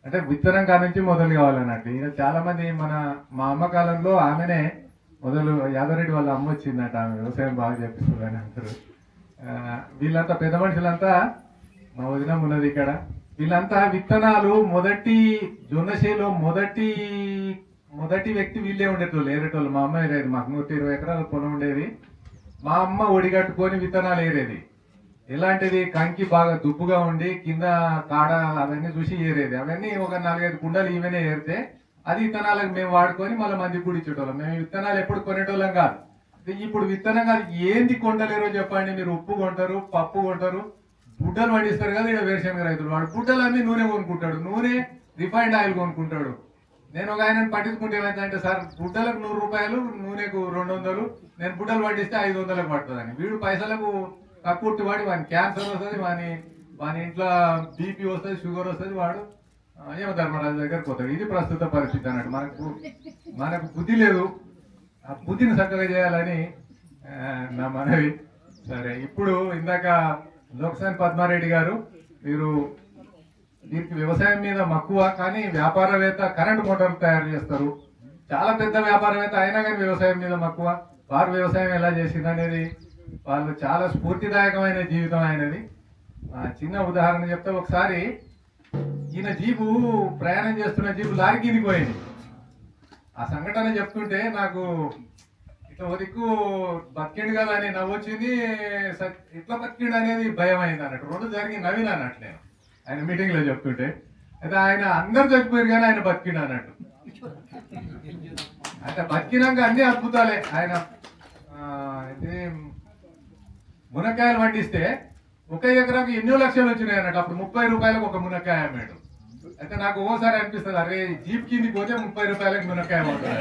అంటే విత్తనం కాడ నుంచి మొదలు కావాలన్నట్టు. ఈయన చాలా మంది మా అమ్మ కాలంలో ఆమెనే మొదలు, యాదవరెడ్డి వాళ్ళ అమ్మ వచ్చిందట, ఆమె వ్యవసాయం బాగా చెప్పిస్తుంది అని అంటారు. వీళ్ళంతా పెద్ద మనుషులంతా, మా వదిన ఉన్నది ఇక్కడ, వీళ్ళంతా విత్తనాలు జొన్నశేలో మొదటి వ్యక్తి వీళ్ళే ఉండేటోళ్ళు, ఏరేటోళ్ళు. మా అమ్మ ఏరేది, మాకు 120 ఎకరాల పొలం ఉండేది. మా అమ్మ ఒడిగట్టుకొని విత్తనాలు ఏరేది. ఎలాంటిది, కంకి బాగా దుబ్బుగా ఉండి కింద కాడ అవన్నీ చూసి ఏరేది. అవన్నీ ఒక 4-5 కుండలు ఈమెనే ఏరితే అది విత్తనాలకు మేము వాడుకొని మళ్ళీ మందికి కూడా ఇచ్చేటోళ్ళం. మేము విత్తనాలు ఎప్పుడు కొనేటోళ్ళం కాదు. ఇప్పుడు విత్తనం కాదు, ఏంది కొంటలేరో చెప్పండి. మీరు ఉప్పు కొంటారు, పప్పు కొంటారు, బుడ్డలు పండిస్తారు కదా ఇక్కడ వేరుశనగ రైతులు. వాడు బుడ్డలు అమ్మి నూనె కొనుక్కుంటాడు, నూనె రిఫైండ్ ఆయిల్ కొనుక్కుంటాడు. నేను ఒక ఆయనను పట్టించుకుంటే ఏమైందంటే, సార్ బుడ్డలకు 100 రూపాయలు, నూనెకు 200, నేను బుడ్డలు పండిస్తే 500లకు పడుతుందని. వీడు పైసలకు కక్కుర్తి వాడి వాని క్యాన్సర్ వస్తుంది, వాని ఇంట్లో బీపీ వస్తుంది, షుగర్ వస్తుంది, వాడు ధర్మరాజు దగ్గరకు పోతాడు. ఇది ప్రస్తుత పరిస్థితి అన్నట్టు. మనకు బుద్ధి లేదు, ఆ బుద్ధిని చక్కగా చేయాలని నా మనవి. సరే, ఇప్పుడు ఇందాక లోక్సాని పద్మారెడ్డి గారు, మీరు దీనికి వ్యవసాయం మీద మక్కువ, కానీ వ్యాపారవేత్త, కరెంటు మోటార్లు తయారు చేస్తారు, చాలా పెద్ద వ్యాపారవేత్త అయినా కానీ వ్యవసాయం మీద మక్కువ. వారు వ్యవసాయం ఎలా చేసింది అనేది వాళ్ళు చాలా స్ఫూర్తిదాయకమైన జీవితం ఆయనది. చిన్న ఉదాహరణ చెప్తే, ఒకసారి ఈయన జీపు ప్రయాణం చేస్తున్న జీపు లారీ కిందికి పోయింది. ఆ సంఘటన చెప్తుంటే నాకు ఇట్లా దిక్కు బతికిండు కదా అని నవ్వొచ్చింది, ఇట్లా బతికిండు అనేది భయం అయింది అన్నట్టు. 2 జరిగి నవ్విన అన్నట్టు నేను ఆయన మీటింగ్ లో చెప్తుంటే. అయితే ఆయన అందరు చచ్చిపోయారు కానీ ఆయన బతికిండు అన్నట్టు. అయితే బతికినాక అన్ని అద్భుతాలే. ఆయన మునక్కాయలు పండిస్తే 1 ఎకరాకు ఎన్నో లక్షలు వచ్చినాయి అన్నట్టు. అప్పుడు 30 రూపాయలకు ఒక మునక్కాయ అమ్మాడు. అయితే నాకు ఓసారి అనిపిస్తుంది, అరే జీప్ కింది పోతే 30 రూపాయలకు మునక్కాయ పడుతుంది,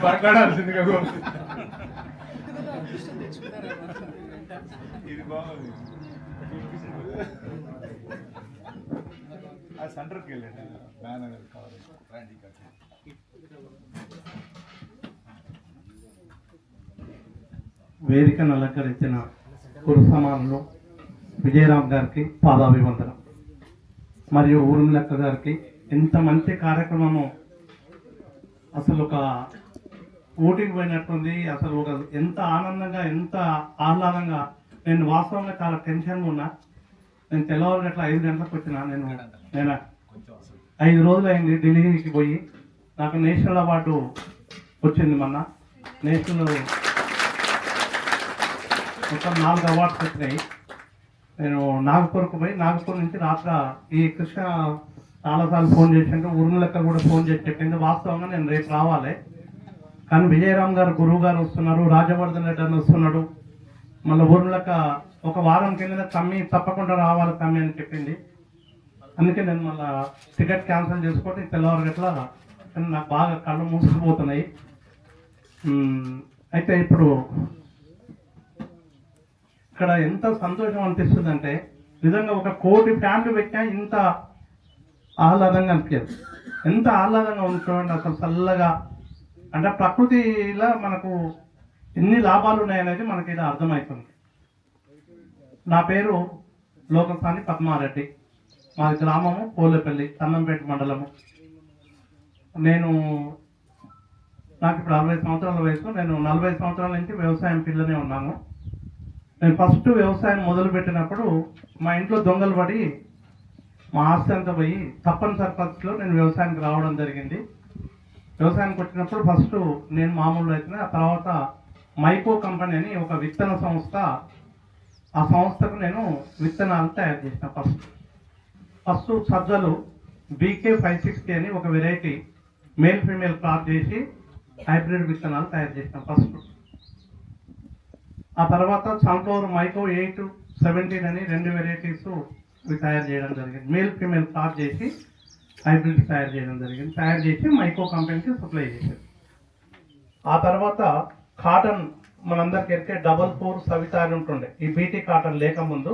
మాట్లాడాల్సిందిగా. ఇది బాగుంది. సెంటర్కి వెళ్ళండి, బ్యానర్ కావాలి. వేదికను అలంకరించిన కురు సమానులు, విజయరామ్ గారికి పాదాభివందనం, మరియు ఊర్మిళక్క గారికి. ఇంత మంచి కార్యక్రమము, అసలు ఒక ఊటికి పోయినట్టుంది. అసలు ఒక ఎంత ఆనందంగా, ఎంత ఆహ్లాదంగా. నేను వాస్తవంగా చాలా టెన్షన్గా ఉన్నా. నేను తెల్లవారు గట్ల 5 గంటలకు వచ్చిన. నేను 5 రోజులు అయింది ఢిల్లీకి పోయి. నాకు నేషనల్ అవార్డు వచ్చింది మొన్న. నేషనల్ మొత్తం 4 అవార్డ్స్ వచ్చినాయి. నేను నాగపూర్కు పోయి, నాగపూర్ నుంచి రాత్ర ఈ కృష్ణ చాలాసార్లు ఫోన్ చేసిండు, ఊర్మిళక్క కూడా ఫోన్ చేసి చెప్పింది. వాస్తవంగా నేను రేపు రావాలి, కానీ విజయరామ్ గారు గురువు గారు వస్తున్నారు, రాజవర్ధన్ రెడ్డి అని వస్తున్నాడు, మళ్ళీ ఊర్మిళక్క ఒక వారం కింద తమ్మి తప్పకుండా రావాలి తమ్మి అని చెప్పింది. అందుకే నేను మళ్ళీ టికెట్ క్యాన్సిల్ చేసుకొని తెల్లవారు గట్ల నాకు బాగా కళ్ళు మూసుకుపోతున్నాయి. అయితే ఇప్పుడు ఇక్కడ ఎంత సంతోషం అనిపిస్తుందంటే, నిజంగా 1 కోటి ఫ్యాన్లు పెట్టినా ఇంత ఆహ్లాదంగా అనిపించదు. ఎంత ఆహ్లాదంగా ఉంటుంది అసలు, చల్లగా. అంటే ప్రకృతిలో మనకు ఎన్ని లాభాలు ఉన్నాయనేది మనకి ఇలా అర్థమవుతుంది. నా పేరు లోకసాని పద్మారెడ్డి, మాది గ్రామము పోలేపల్లి, కన్నంపేట మండలము. నాకు ఇప్పుడు 60 సంవత్సరాల వయసు. నేను 40 సంవత్సరాల నుంచి వ్యవసాయం పిల్లనే ఉన్నాను. నేను ఫస్ట్ వ్యవసాయం మొదలుపెట్టినప్పుడు మా ఇంట్లో దొంగలు పడి మా ఆస్తి అంతా పోయి తప్పనిసరి పరిస్థితిలో నేను వ్యవసాయానికి రావడం జరిగింది. వ్యవసాయానికి వచ్చినప్పుడు ఫస్ట్ నేను మామూలు అయితే, ఆ తర్వాత మైకో కంపెనీ అని ఒక విత్తన సంస్థ, ఆ సంస్థకు నేను విత్తనాలు తయారు చేసిన. ఫస్ట్ సజ్జలు BK 560 అని ఒక వెరైటీ మేల్ ఫీమేల్ క్రాస్ చేసి హైబ్రిడ్ విత్తనాలు తయారు చేసిన ఫస్ట్. ఆ తర్వాత సన్ఫ్లవర్ మైకో 817 అని 2 వెరైటీస్ తయారు చేయడం జరిగింది. మేల్ ఫీమేల్ క్రాస్ చేసి హైబ్రిడ్స్ తయారు చేయడం జరిగింది. తయారు చేసి మైకో కంపెనీకి సప్లై చేశారు. ఆ తర్వాత కాటన్, మనందరికి ఎరికే 44 సవిత అని ఉంటుండే. ఈ BT కాటన్ లేకముందు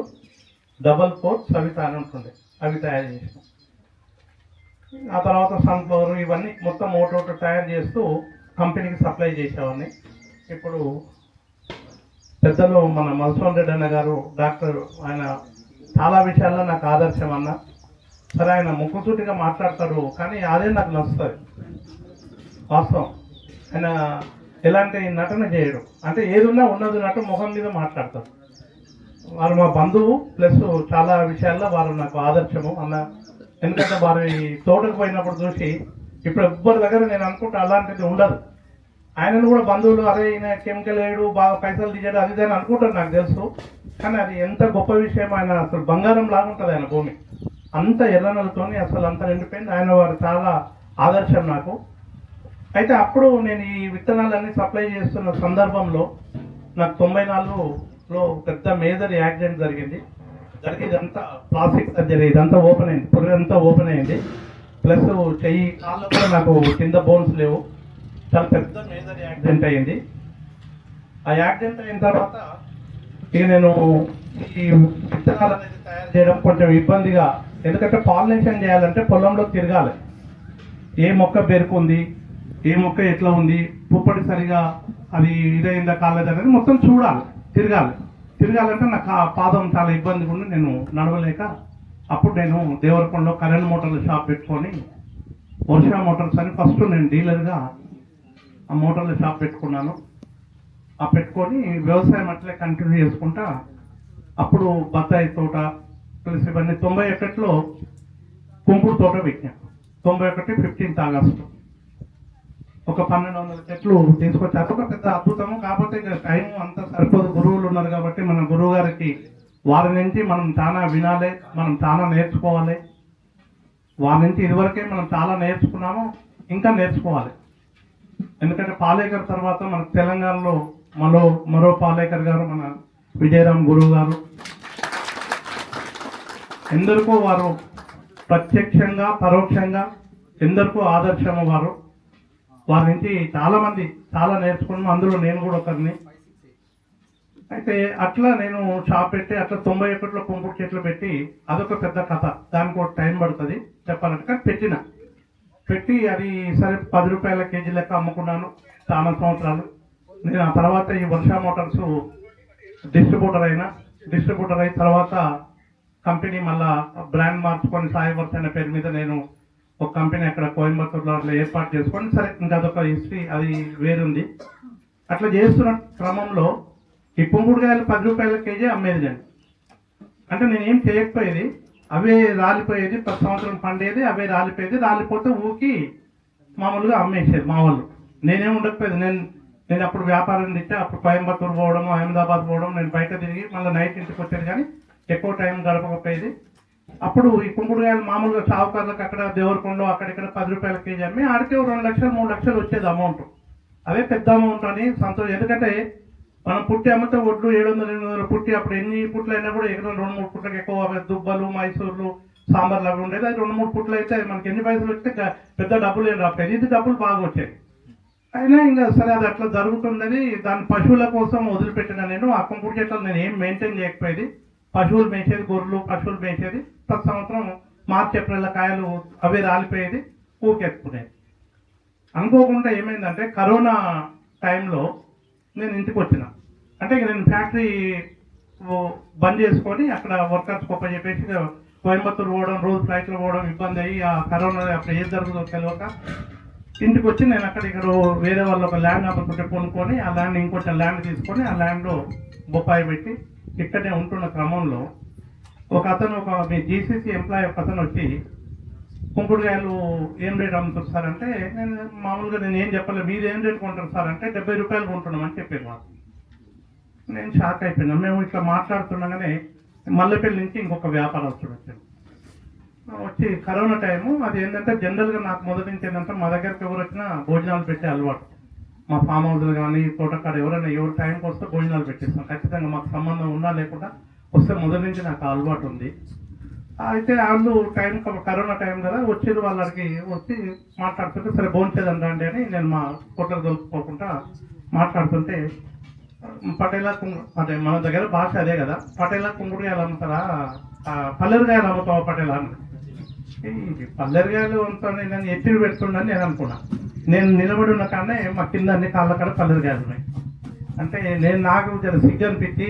44 సవిత అని ఉంటుండే, అవి తయారు చేసాం. ఆ తర్వాత సన్ఫ్లవర్, ఇవన్నీ మొత్తం ఒకటి తయారు చేస్తూ కంపెనీకి సప్లై చేసేవాడిని. ఇప్పుడు పెద్దలు మన మధుసూదన్ రెడ్డి అన్న గారు డాక్టర్, ఆయన చాలా విషయాల్లో నాకు ఆదర్శం అన్న. సరే, ఆయన ముక్కుసూటిగా మాట్లాడతాడు, కానీ అదే నాకు నచ్చుతుంది వాస్తవం. ఆయన ఎలాంటి నటన చేయడు, అంటే ఏదున్నా ఉన్నది నటు ముఖం మీద మాట్లాడతారు. వారు మా బంధువు, ప్లస్ చాలా విషయాల్లో వారు నాకు ఆదర్శము అన్న. ఎందుకంటే వారు ఈ తోటకు పోయినప్పుడు చూసి, ఇప్పుడు ఎవ్వరి దగ్గర నేను అనుకుంటా అలాంటిది ఉండదు. ఆయనను కూడా బంధువులు, అరే ఈయన కెమికల్ వేయడు, బాగా పైసలు తీయడు, అది ఇది అని అనుకుంటారు, నాకు తెలుసు. కానీ అది ఎంత గొప్ప విషయం. ఆయన అసలు బంగారం లాగుంటుంది ఆయన భూమి, అంత ఎర్రనలతోని అసలు అంత నిండిపోయింది. ఆయన వారు చాలా ఆదర్శం నాకు. అయితే అప్పుడు నేను ఈ విత్తనాలన్నీ సప్లై చేస్తున్న సందర్భంలో నాకు 94లో పెద్ద మేజర్ యాక్సిడెంట్ జరిగింది. ఇదంతా ప్లాస్టిక్ సర్జరీ, ఇదంతా ఓపెన్ అయింది, పుర్రంతా ఓపెన్ అయింది. ప్లస్ చెయ్యి, కాళ్ళు కూడా నాకు కింద బోన్స్ లేవు. చాలా పెద్ద మేజర్ యాక్సిడెంట్ అయింది. ఆ యాక్సిడెంట్ అయిన తర్వాత ఇక నేను ఈ విత్తనాలు అనేది తయారు చేయడం కొంచెం ఇబ్బందిగా, ఎందుకంటే పాలినేషన్ చేయాలంటే పొలంలో తిరగాలి. ఏ మొక్క బెరుకుంది, ఏ మొక్క ఎట్లా ఉంది, పుప్పటి సరిగా అది ఇదైందా కాలేదు అనేది మొత్తం చూడాలి, తిరగాలంటే నాకు ఆ పాదం చాలా ఇబ్బందిగా ఉండి నేను నడవలేక, అప్పుడు నేను దేవరకొండలో కరెంట్ మోటార్ల షాప్ పెట్టుకొని, వర్ష మోటార్స్ అని ఫస్ట్ నేను డీలర్గా ఆ మోటార్ల షాప్ పెట్టుకున్నాను. ఆ పెట్టుకొని వ్యవసాయం అట్లే కంటిన్యూ చేసుకుంటా. అప్పుడు బత్తాయి తోట ప్లస్ ఇవన్నీ 91లో కుంకుడు తోట పెట్టాను. 91 15th ఆగస్టు ఒక 1200 చెట్లు తీసుకొచ్చారు. ఒక పెద్ద అద్భుతము. కాకపోతే ఇక టైం అంతా సరిపోదు, గురువులు ఉన్నారు కాబట్టి మన గురువు గారికి వారి నుంచి మనం చాలా వినాలి, మనం చాలా నేర్చుకోవాలి. వారి నుంచి ఇదివరకే మనం చాలా నేర్చుకున్నాము, ఇంకా నేర్చుకోవాలి. ఎందుకంటే పాలేకర్ తర్వాత మన తెలంగాణలో మరో పాలేకర్ గారు, మన విజయరామ్ గురువు గారు, ఎందరికో వారు ప్రత్యక్షంగా పరోక్షంగా ఎందరికో ఆదర్శము. వారి నుంచి చాలామంది చాలా నేర్చుకున్నాము, అందులో నేను కూడా ఒకరిని. అయితే అట్లా నేను షాప్ పెట్టి అట్లా 91లో కుంకుడు చెట్లు పెట్టి, అదొక పెద్ద కథ. దానికి ఒక టైం పడుతుంది చెప్పాలంటే. కానీ పెట్టి అది సరే 10 రూపాయల కేజీ లెక్క అమ్ముకున్నాను చాలా సంవత్సరాలు. నేను ఆ తర్వాత ఈ వర్ష మోటార్స్ డిస్ట్రిబ్యూటర్ అయినా, డిస్ట్రిబ్యూటర్ అయిన తర్వాత కంపెనీ మళ్ళా బ్రాండ్ మార్చుకొని సాయి వర్క్స్ అనే పేరు మీద నేను ఒక కంపెనీ అక్కడ కోయంబత్తూరులో అట్లా ఏర్పాటు చేసుకొని, సరే ఇంకా అదొక హిస్టరీ, అది వేరుంది. అట్లా చేస్తున్న క్రమంలో ఈ కుంకుడుకాయలు 10 రూపాయల కేజీ అమ్మేది నేను. అంటే నేనేం చేయకపోయేది, అవే రాలిపోయేది, 10 సంవత్సరం పండేది, అవే రాలిపోయేది, రాలిపోతే ఊకి మామూలుగా అమ్మేసేది మా వాళ్ళు. నేనేం ఉండకపోయేది. నేను అప్పుడు వ్యాపారం తెచ్చా, అప్పుడు కోయంబత్తూరు పోవడం, అహ్మదాబాద్ పోవడం, నేను బయట తిరిగి మళ్ళీ నైట్ ఇంటికి వచ్చేది, కానీ ఎక్కువ టైం గడపకపోయేది. అప్పుడు ఈ కుంకుడుకాయలు మామూలుగా షావుకారులకు అక్కడ దేవరకొండలో అక్కడిక్కడ 10 రూపాయల కేజీ అమ్మి ఆడితే 2 లక్షలు 3 లక్షలు వచ్చేది అమౌంట్. అవే పెద్ద అమౌంట్ అని సంతోషం. ఎందుకంటే మనం పుట్టి అమ్మితే ఒడ్లు 700-800 పుట్టి, అప్పుడు ఎన్ని పుట్లు అయినా కూడా ఎక్కడ 2-3 పుట్లకు ఎక్కువ దుబ్బలు, మైసూర్లు, సాంబార్లు అవి ఉండేది. అది 2-3 పుట్లు అయితే మనకి ఎన్ని పైసలు వస్తే పెద్ద డబ్బులు ఏం రాలేదు. ఇది డబ్బులు బాగా వచ్చాయి. అయినా ఇంకా సరే అది అట్లా జరుగుతుందని దాని పశువుల కోసం వదిలిపెట్టిన నేను. ఆ కుంకుడు చెట్లు నేను ఏం మెయింటైన్ చేయకపోయేది. పశువులు మేసేది, గొర్రెలు పశువులు మేసేది. ప్రతి సంవత్సరం మార్చి ఏప్రిల్ కాయలు అవే రాలిపోయేది, ఊకెత్తుకునేది. అనుకోకుండా ఏమైందంటే కరోనా టైంలో నేను ఇంటికి వచ్చిన. అంటే నేను ఫ్యాక్టరీ బంద్ చేసుకొని అక్కడ వర్కర్స్ గొప్ప చెప్పేసి కోయంబత్తూరు పోవడం, రోజు ఫ్లైట్లో పోవడం ఇబ్బంది అయ్యి, ఆ కరోనా అప్పుడు ఏం జరుగుతుందో తెలియక ఇంటికి వచ్చి నేను ఇక్కడ వేరే వాళ్ళు ఒక ల్యాండ్ అమ్ముకుంటే కొనుక్కొని ఆ ల్యాండ్ ఇంకొంచెం ల్యాండ్ తీసుకొని ఆ ల్యాండ్లో బొప్పాయి పెట్టి ఇక్కడనే ఉంటున్న క్రమంలో ఒక అతను, మీ జీసీసీ ఎంప్లాయీ ఒక అతను వచ్చి, కుంకుడుకాయలు ఏం రేట్ అమ్ముతారు సార్ అంటే, నేను మామూలుగా నేను ఏం చెప్పలేదు. మీరు ఏం రేట్ కొంటారు సార్ అంటే 70 రూపాయలు కొంటున్నాం అని చెప్పారు మాకు. నేను షాక్ అయిపోయినా. మేము ఇట్లా మాట్లాడుతుండగానే మల్లెపల్లి నుంచి ఇంకొక వ్యాపారస్తుడు వచ్చాడు. వచ్చి కరోనా టైము అది ఏంటంటే జనరల్గా నాకు మొదటి నుంచి ఏంటంటే మా దగ్గరికి ఎవరు వచ్చినా భోజనాలు పెట్టే అలవాటు. మా ఫామ్ హౌస్లు కానీ తోటకాడ ఎవరైనా ఎవరు టైంకి వస్తే భోజనాలు పెట్టిస్తాం. ఖచ్చితంగా మాకు సంబంధం ఉన్నా లేకుండా వస్తే మొదటి నుంచి నాకు అలవాటు ఉంది. అయితే వాళ్ళు టైం కరోనా టైం కదా వచ్చేది, వాళ్ళకి వచ్చి మాట్లాడుతుంటే సరే భోంచేదండి అండి అని నేను మా కోట్లకు దొరుకుకోకుండా మాట్లాడుతుంటే, పటేలా అంటే మన దగ్గర భాష అదే కదా, పటేలా కుంకుడుకాయలు అమ్ముతారా, పల్లెరుగాయలు అమ్ముతావా పటేలా అని. పల్లెరుగాయలు అమ్ముతాను నేను ఎత్తిడి పెడుతుండని నేను అనుకున్నా. నేను నిలబడి ఉన్న కాడనే మా కింద అన్ని కాళ్ళ కాడ పల్లెరుగాయలు ఉన్నాయి. అంటే నాకు సిగ్గు అనిపించి,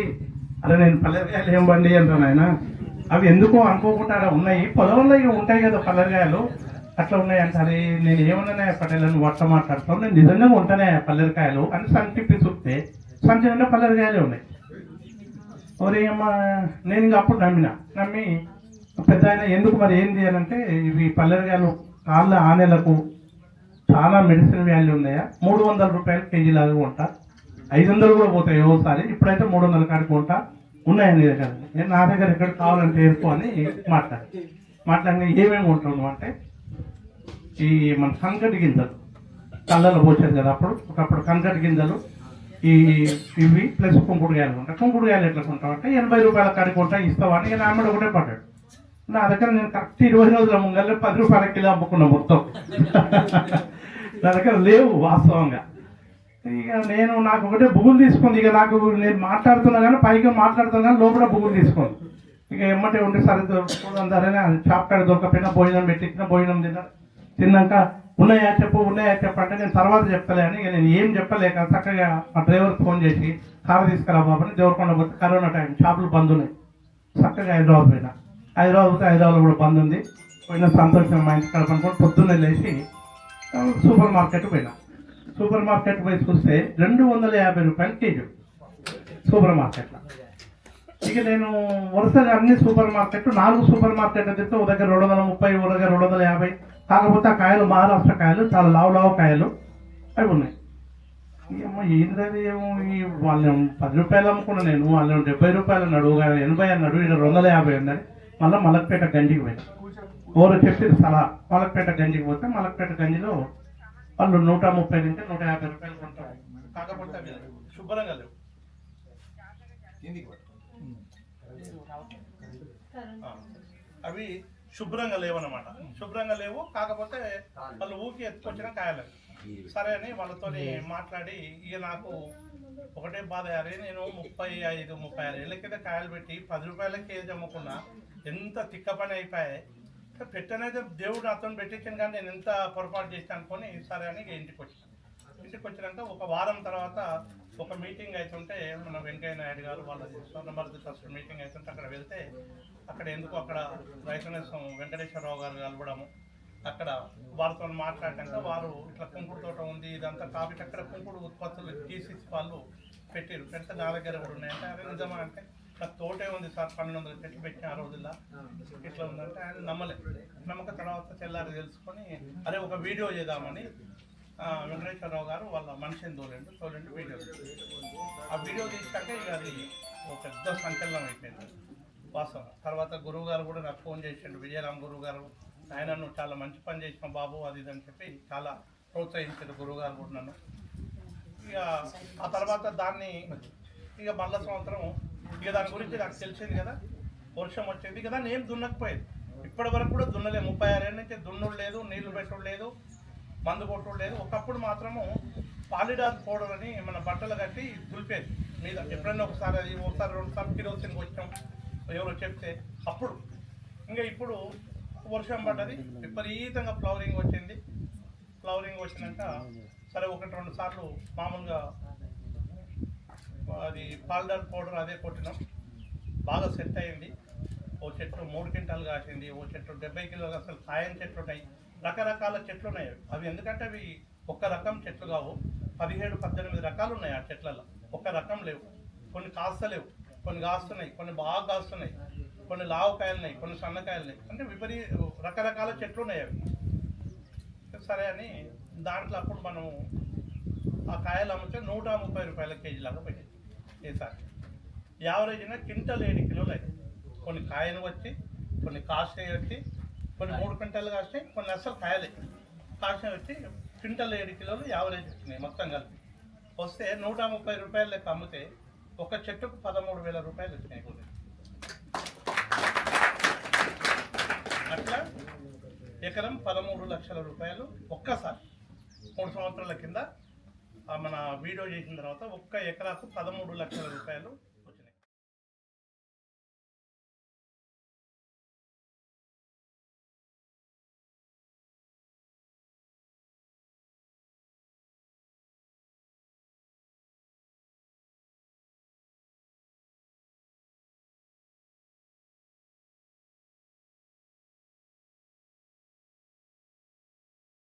అరే నేను పల్లెరుగాయలు ఏం బండి అంటాను ఆయన. అవి ఎందుకో అనుకోకుండా ఉన్నాయి, పొలంలో ఇక ఉంటాయి కదా పల్లెరుగాయలు, అట్లా ఉన్నాయి అంటారు. నేను ఏమన్నా పటేలను వర్ష మాట్లాడతాను, నేను నిజంగా ఉంటానే పల్లెరుకాయలు అని సంచిప్పి చూస్తే సంచి నిండా పల్లెరుకాయలే ఉన్నాయి. ఒరే అమ్మ, నేను ఇంకా అప్పుడు నమ్మి పెద్ద ఆయన ఎందుకు మరి ఏంది అని అంటే, ఇవి పల్లెరుకాయలు కాళ్ళ ఆనెలకు చాలా మెడిసిన్ వాల్యూ ఉన్నాయా, 300 రూపాయలు కేజీ లాగా కొంటా, 500 కూడా పోతాయి ఓసారి, ఇప్పుడైతే 300 కాడికి కొంటా, ఉన్నాయని దగ్గర. నేను నా దగ్గర ఎక్కడ కావాలంటే ఏర్పు అని మాట్లాడిన ఏమేమి ఉంటాను అంటే, ఈ మన కంకటి గింజలు కళ్ళలో పోసేది కదా ఒకప్పుడు కంకటి గింజలు, ఇవి ప్లస్ కుంకుడుకాయలు ఉంటాయి. కుంకుడుకాయలు ఎట్లా కొంటాం అంటే 80 రూపాయల కాడికి కొంటా, ఇస్తావా అని నా అమ్మడు ఒకటే పడ్డాడు. నా దగ్గర నేను కరెక్ట్ 20 రోజుల ముంగల్లో 10 రూపాయల కిలో అమ్ముకున్నా మొత్తం. నా దగ్గర లేవు వాస్తవంగా. ఇక నాకు ఒకటే బుగులు తీసుకుంది. ఇక నాకు నేను మాట్లాడుతున్నా కానీ పైకి మాట్లాడుతున్నా కానీ లోపల బుగులు తీసుకుంది. ఇక ఎమ్మటే ఉండి సరే దొరుకుతుందని షాప్ కాడ దొరకపోయినా భోజనం పెట్టించిన, భోజనం తిన్నాక ఉన్నాయా చెప్పు అంటే నేను తర్వాత చెప్తలే అని ఇక నేను ఏం చెప్పలేక చక్కగా మా డ్రైవర్కి ఫోన్ చేసి కారు తీసుకురా బాబు అని దేవరకొండ పోతే కరోనా టైం షాపులు బంద్ ఉన్నాయి. చక్కగా హైదరాబాద్ పోయినా. హైదరాబాద్లో కూడా బంద్ ఉంది. పోయిన సంతోషం మా ఇంటి కడప అనుకోండి. పొద్దున్నే లేచి సూపర్ మార్కెట్ పోయినా. సూపర్ మార్కెట్ పోయి చూస్తే 250 రూపాయలు కేజీ సూపర్ మార్కెట్లో. ఇక నేను వరుసగా అన్ని సూపర్ మార్కెట్లు 4 సూపర్ మార్కెట్లు తింటే ఒక దగ్గర 230, ఒక దగ్గర 250. కాకపోతే ఆ కాయలు మహారాష్ట్ర కాయలు, చాలా లావు కాయలు అవి ఉన్నాయి. ఏమో ఏంటది, వాళ్ళు 10 రూపాయలు అమ్ముకున్నా నేను, వాళ్ళు 70 రూపాయలు అన్నాడు, 80 అన్నాడు, ఇక్కడ 250 అన్నది. మళ్ళీ మలక్పేట గంజికి పోయినా. ఎవరు చెప్పారు సలహా, మలక్పేట గంజికి పోతే మలక్పేట గంజిలో వాళ్ళు 130 నుంచి 150 రూపాయలు కొంటారు. కాకపోతే అవి శుభ్రంగా లేవు, అవి శుభ్రంగా లేవన్నమాట. శుభ్రంగా లేవు, కాకపోతే వాళ్ళు ఊకి ఎత్తుకొచ్చిన కాయలు. సరే అని వాళ్ళతో మాట్లాడి ఇక నాకు ఒకటే బాధ అయ్యారు. నేను 35-36 ఏళ్ళ కింద కాయలు పెట్టి 10 రూపాయల కేజీ అమ్ముకున్నా. ఎంత తిక్క పని అయిపోయాయి. పెట్టనైతే దేవుడు అతను పెట్టించాను, కానీ నేను ఎంత పొరపాటు చేశాను అనుకొని సరే అని ఇంటికి వచ్చాను. ఇంటికి వచ్చినాక ఒక వారం తర్వాత ఒక మీటింగ్ అవుతుంటే మన వెంకయ్య నాయుడు గారు వాళ్ళ స్వర్ణభారతి ట్రస్ట్ మీటింగ్ అవుతుంటే అక్కడ వెళ్తే అక్కడ ఎందుకు అక్కడ రైతనేసం వెంకటేశ్వరరావు గారు కలవడము అక్కడ వారితో మాట్లాడాక వారు ఇట్లా కుంకుడు తోట ఉంది ఇదంతా కాబట్టి అక్కడ కుంకుడు ఉత్పత్తులు తీసేసి వాళ్ళు పెట్టారు పెడితే నా దగ్గర కూడా ఉన్నాయంటే అదే నిజమా అంటే నాకు తోటే ఉంది సార్ 1200 చెట్లు పెట్టిన ఆ రోజుల్లో ఇట్లా ఉందంటే ఆయన నమ్మక తర్వాత తెల్లారి తెలుసుకొని అదే ఒక వీడియో చేద్దామని వెంకటేశ్వరరావు గారు వాళ్ళ మనిషిని తోలేండు వీడియో ఆ వీడియో తీసాక ఇక అది ఒక పెద్ద సంచలనం అయిపోయింది వాస్తవం. తర్వాత గురువు గారు కూడా నాకు ఫోన్ చేసిండు, విజయరామ్ గురువు గారు, ఆయన నువ్వు చాలా మంచి పని చేసిన బాబు అది ఇది అని చెప్పి చాలా ప్రోత్సహించారు గురువు గారు కూడా నన్ను. ఇక ఆ తర్వాత దాన్ని ఇక మళ్ళా సంవత్సరం ఇక దాని గురించి నాకు తెలిసింది కదా, వర్షం వచ్చేది ఇక దాన్ని ఏం దున్నకపోయేది. ఇప్పటి వరకు కూడా దున్నలేదు, 36 ఏళ్ళ నుంచి దున్నుడు లేదు, నీళ్లు పెట్టుడు లేదు, మందు కొట్టుడు లేదు. ఒకప్పుడు మాత్రము పాలిడాల్ పౌడర్ అని మన బట్టలు కట్టి దులిపేది మీద. ఎప్పుడైనా ఒకసారి అది ఒకసారి 2 సార్లు కిరోసిన్కి వచ్చాం ఎవరో చెప్తే అప్పుడు. ఇంకా ఇప్పుడు వర్షం పడ్డది, విపరీతంగా ఫ్లవరింగ్ వచ్చింది. ఫ్లవరింగ్ వచ్చినాక సరే 1-2 సార్లు మామూలుగా అది పాలిడాల్ పౌడర్ అదే కొట్టినాం, బాగా సెట్ అయింది. ఓ చెట్టు 3 క్వింటాలు కాసింది, ఓ చెట్టు 70 కిలోలు. అసలు కాయం చెట్లు ఉన్నాయి, రకరకాల చెట్లు ఉన్నాయి. అవి ఎందుకంటే అవి ఒక్క రకం చెట్లు కావు, 17-18 రకాలు ఉన్నాయి ఆ చెట్లలో. ఒక్క రకం లేవు, కొన్ని కాస్తలేవు, కొన్ని కాస్తున్నాయి, కొన్ని బాగా కాస్తున్నాయి, కొన్ని లావుకాయలు ఉన్నాయి, కొన్ని సన్నకాయలు ఉన్నాయి. అంటే రకరకాల చెట్లు ఉన్నాయి అవి. సరే అని దాంట్లో అప్పుడు మనం ఆ కాయలు అమ్మితే 130 రూపాయల కేజీ లాగా పెట్టేది. ఈసారి యావరేజ్గా క్వింటల్ 7 కిలోలు అయింది. కొన్ని కాయను వచ్చి, కొన్ని కాస్ట్లీ వచ్చి, కొన్ని 3 క్వింటాలు కాస్తాయి, కొన్ని అసలు కాయలే కాస్ట్లీ వచ్చి క్వింటల్ 7 కిలోలు యావరేజ్ వచ్చినాయి మొత్తం కలిపి. వస్తే 130 రూపాయలు లెక్క అమ్మితే ఒక చెట్టుకు 13,000 రూపాయలు వచ్చినాయి కూడా. అట్లా ఎకరం 13 లక్షల రూపాయలు ఒక్కసారి 3 సంవత్సరాల కింద మన వీడియో చేసిన తర్వాత ఒక్క ఎకరాకు 13 లక్షల రూపాయలు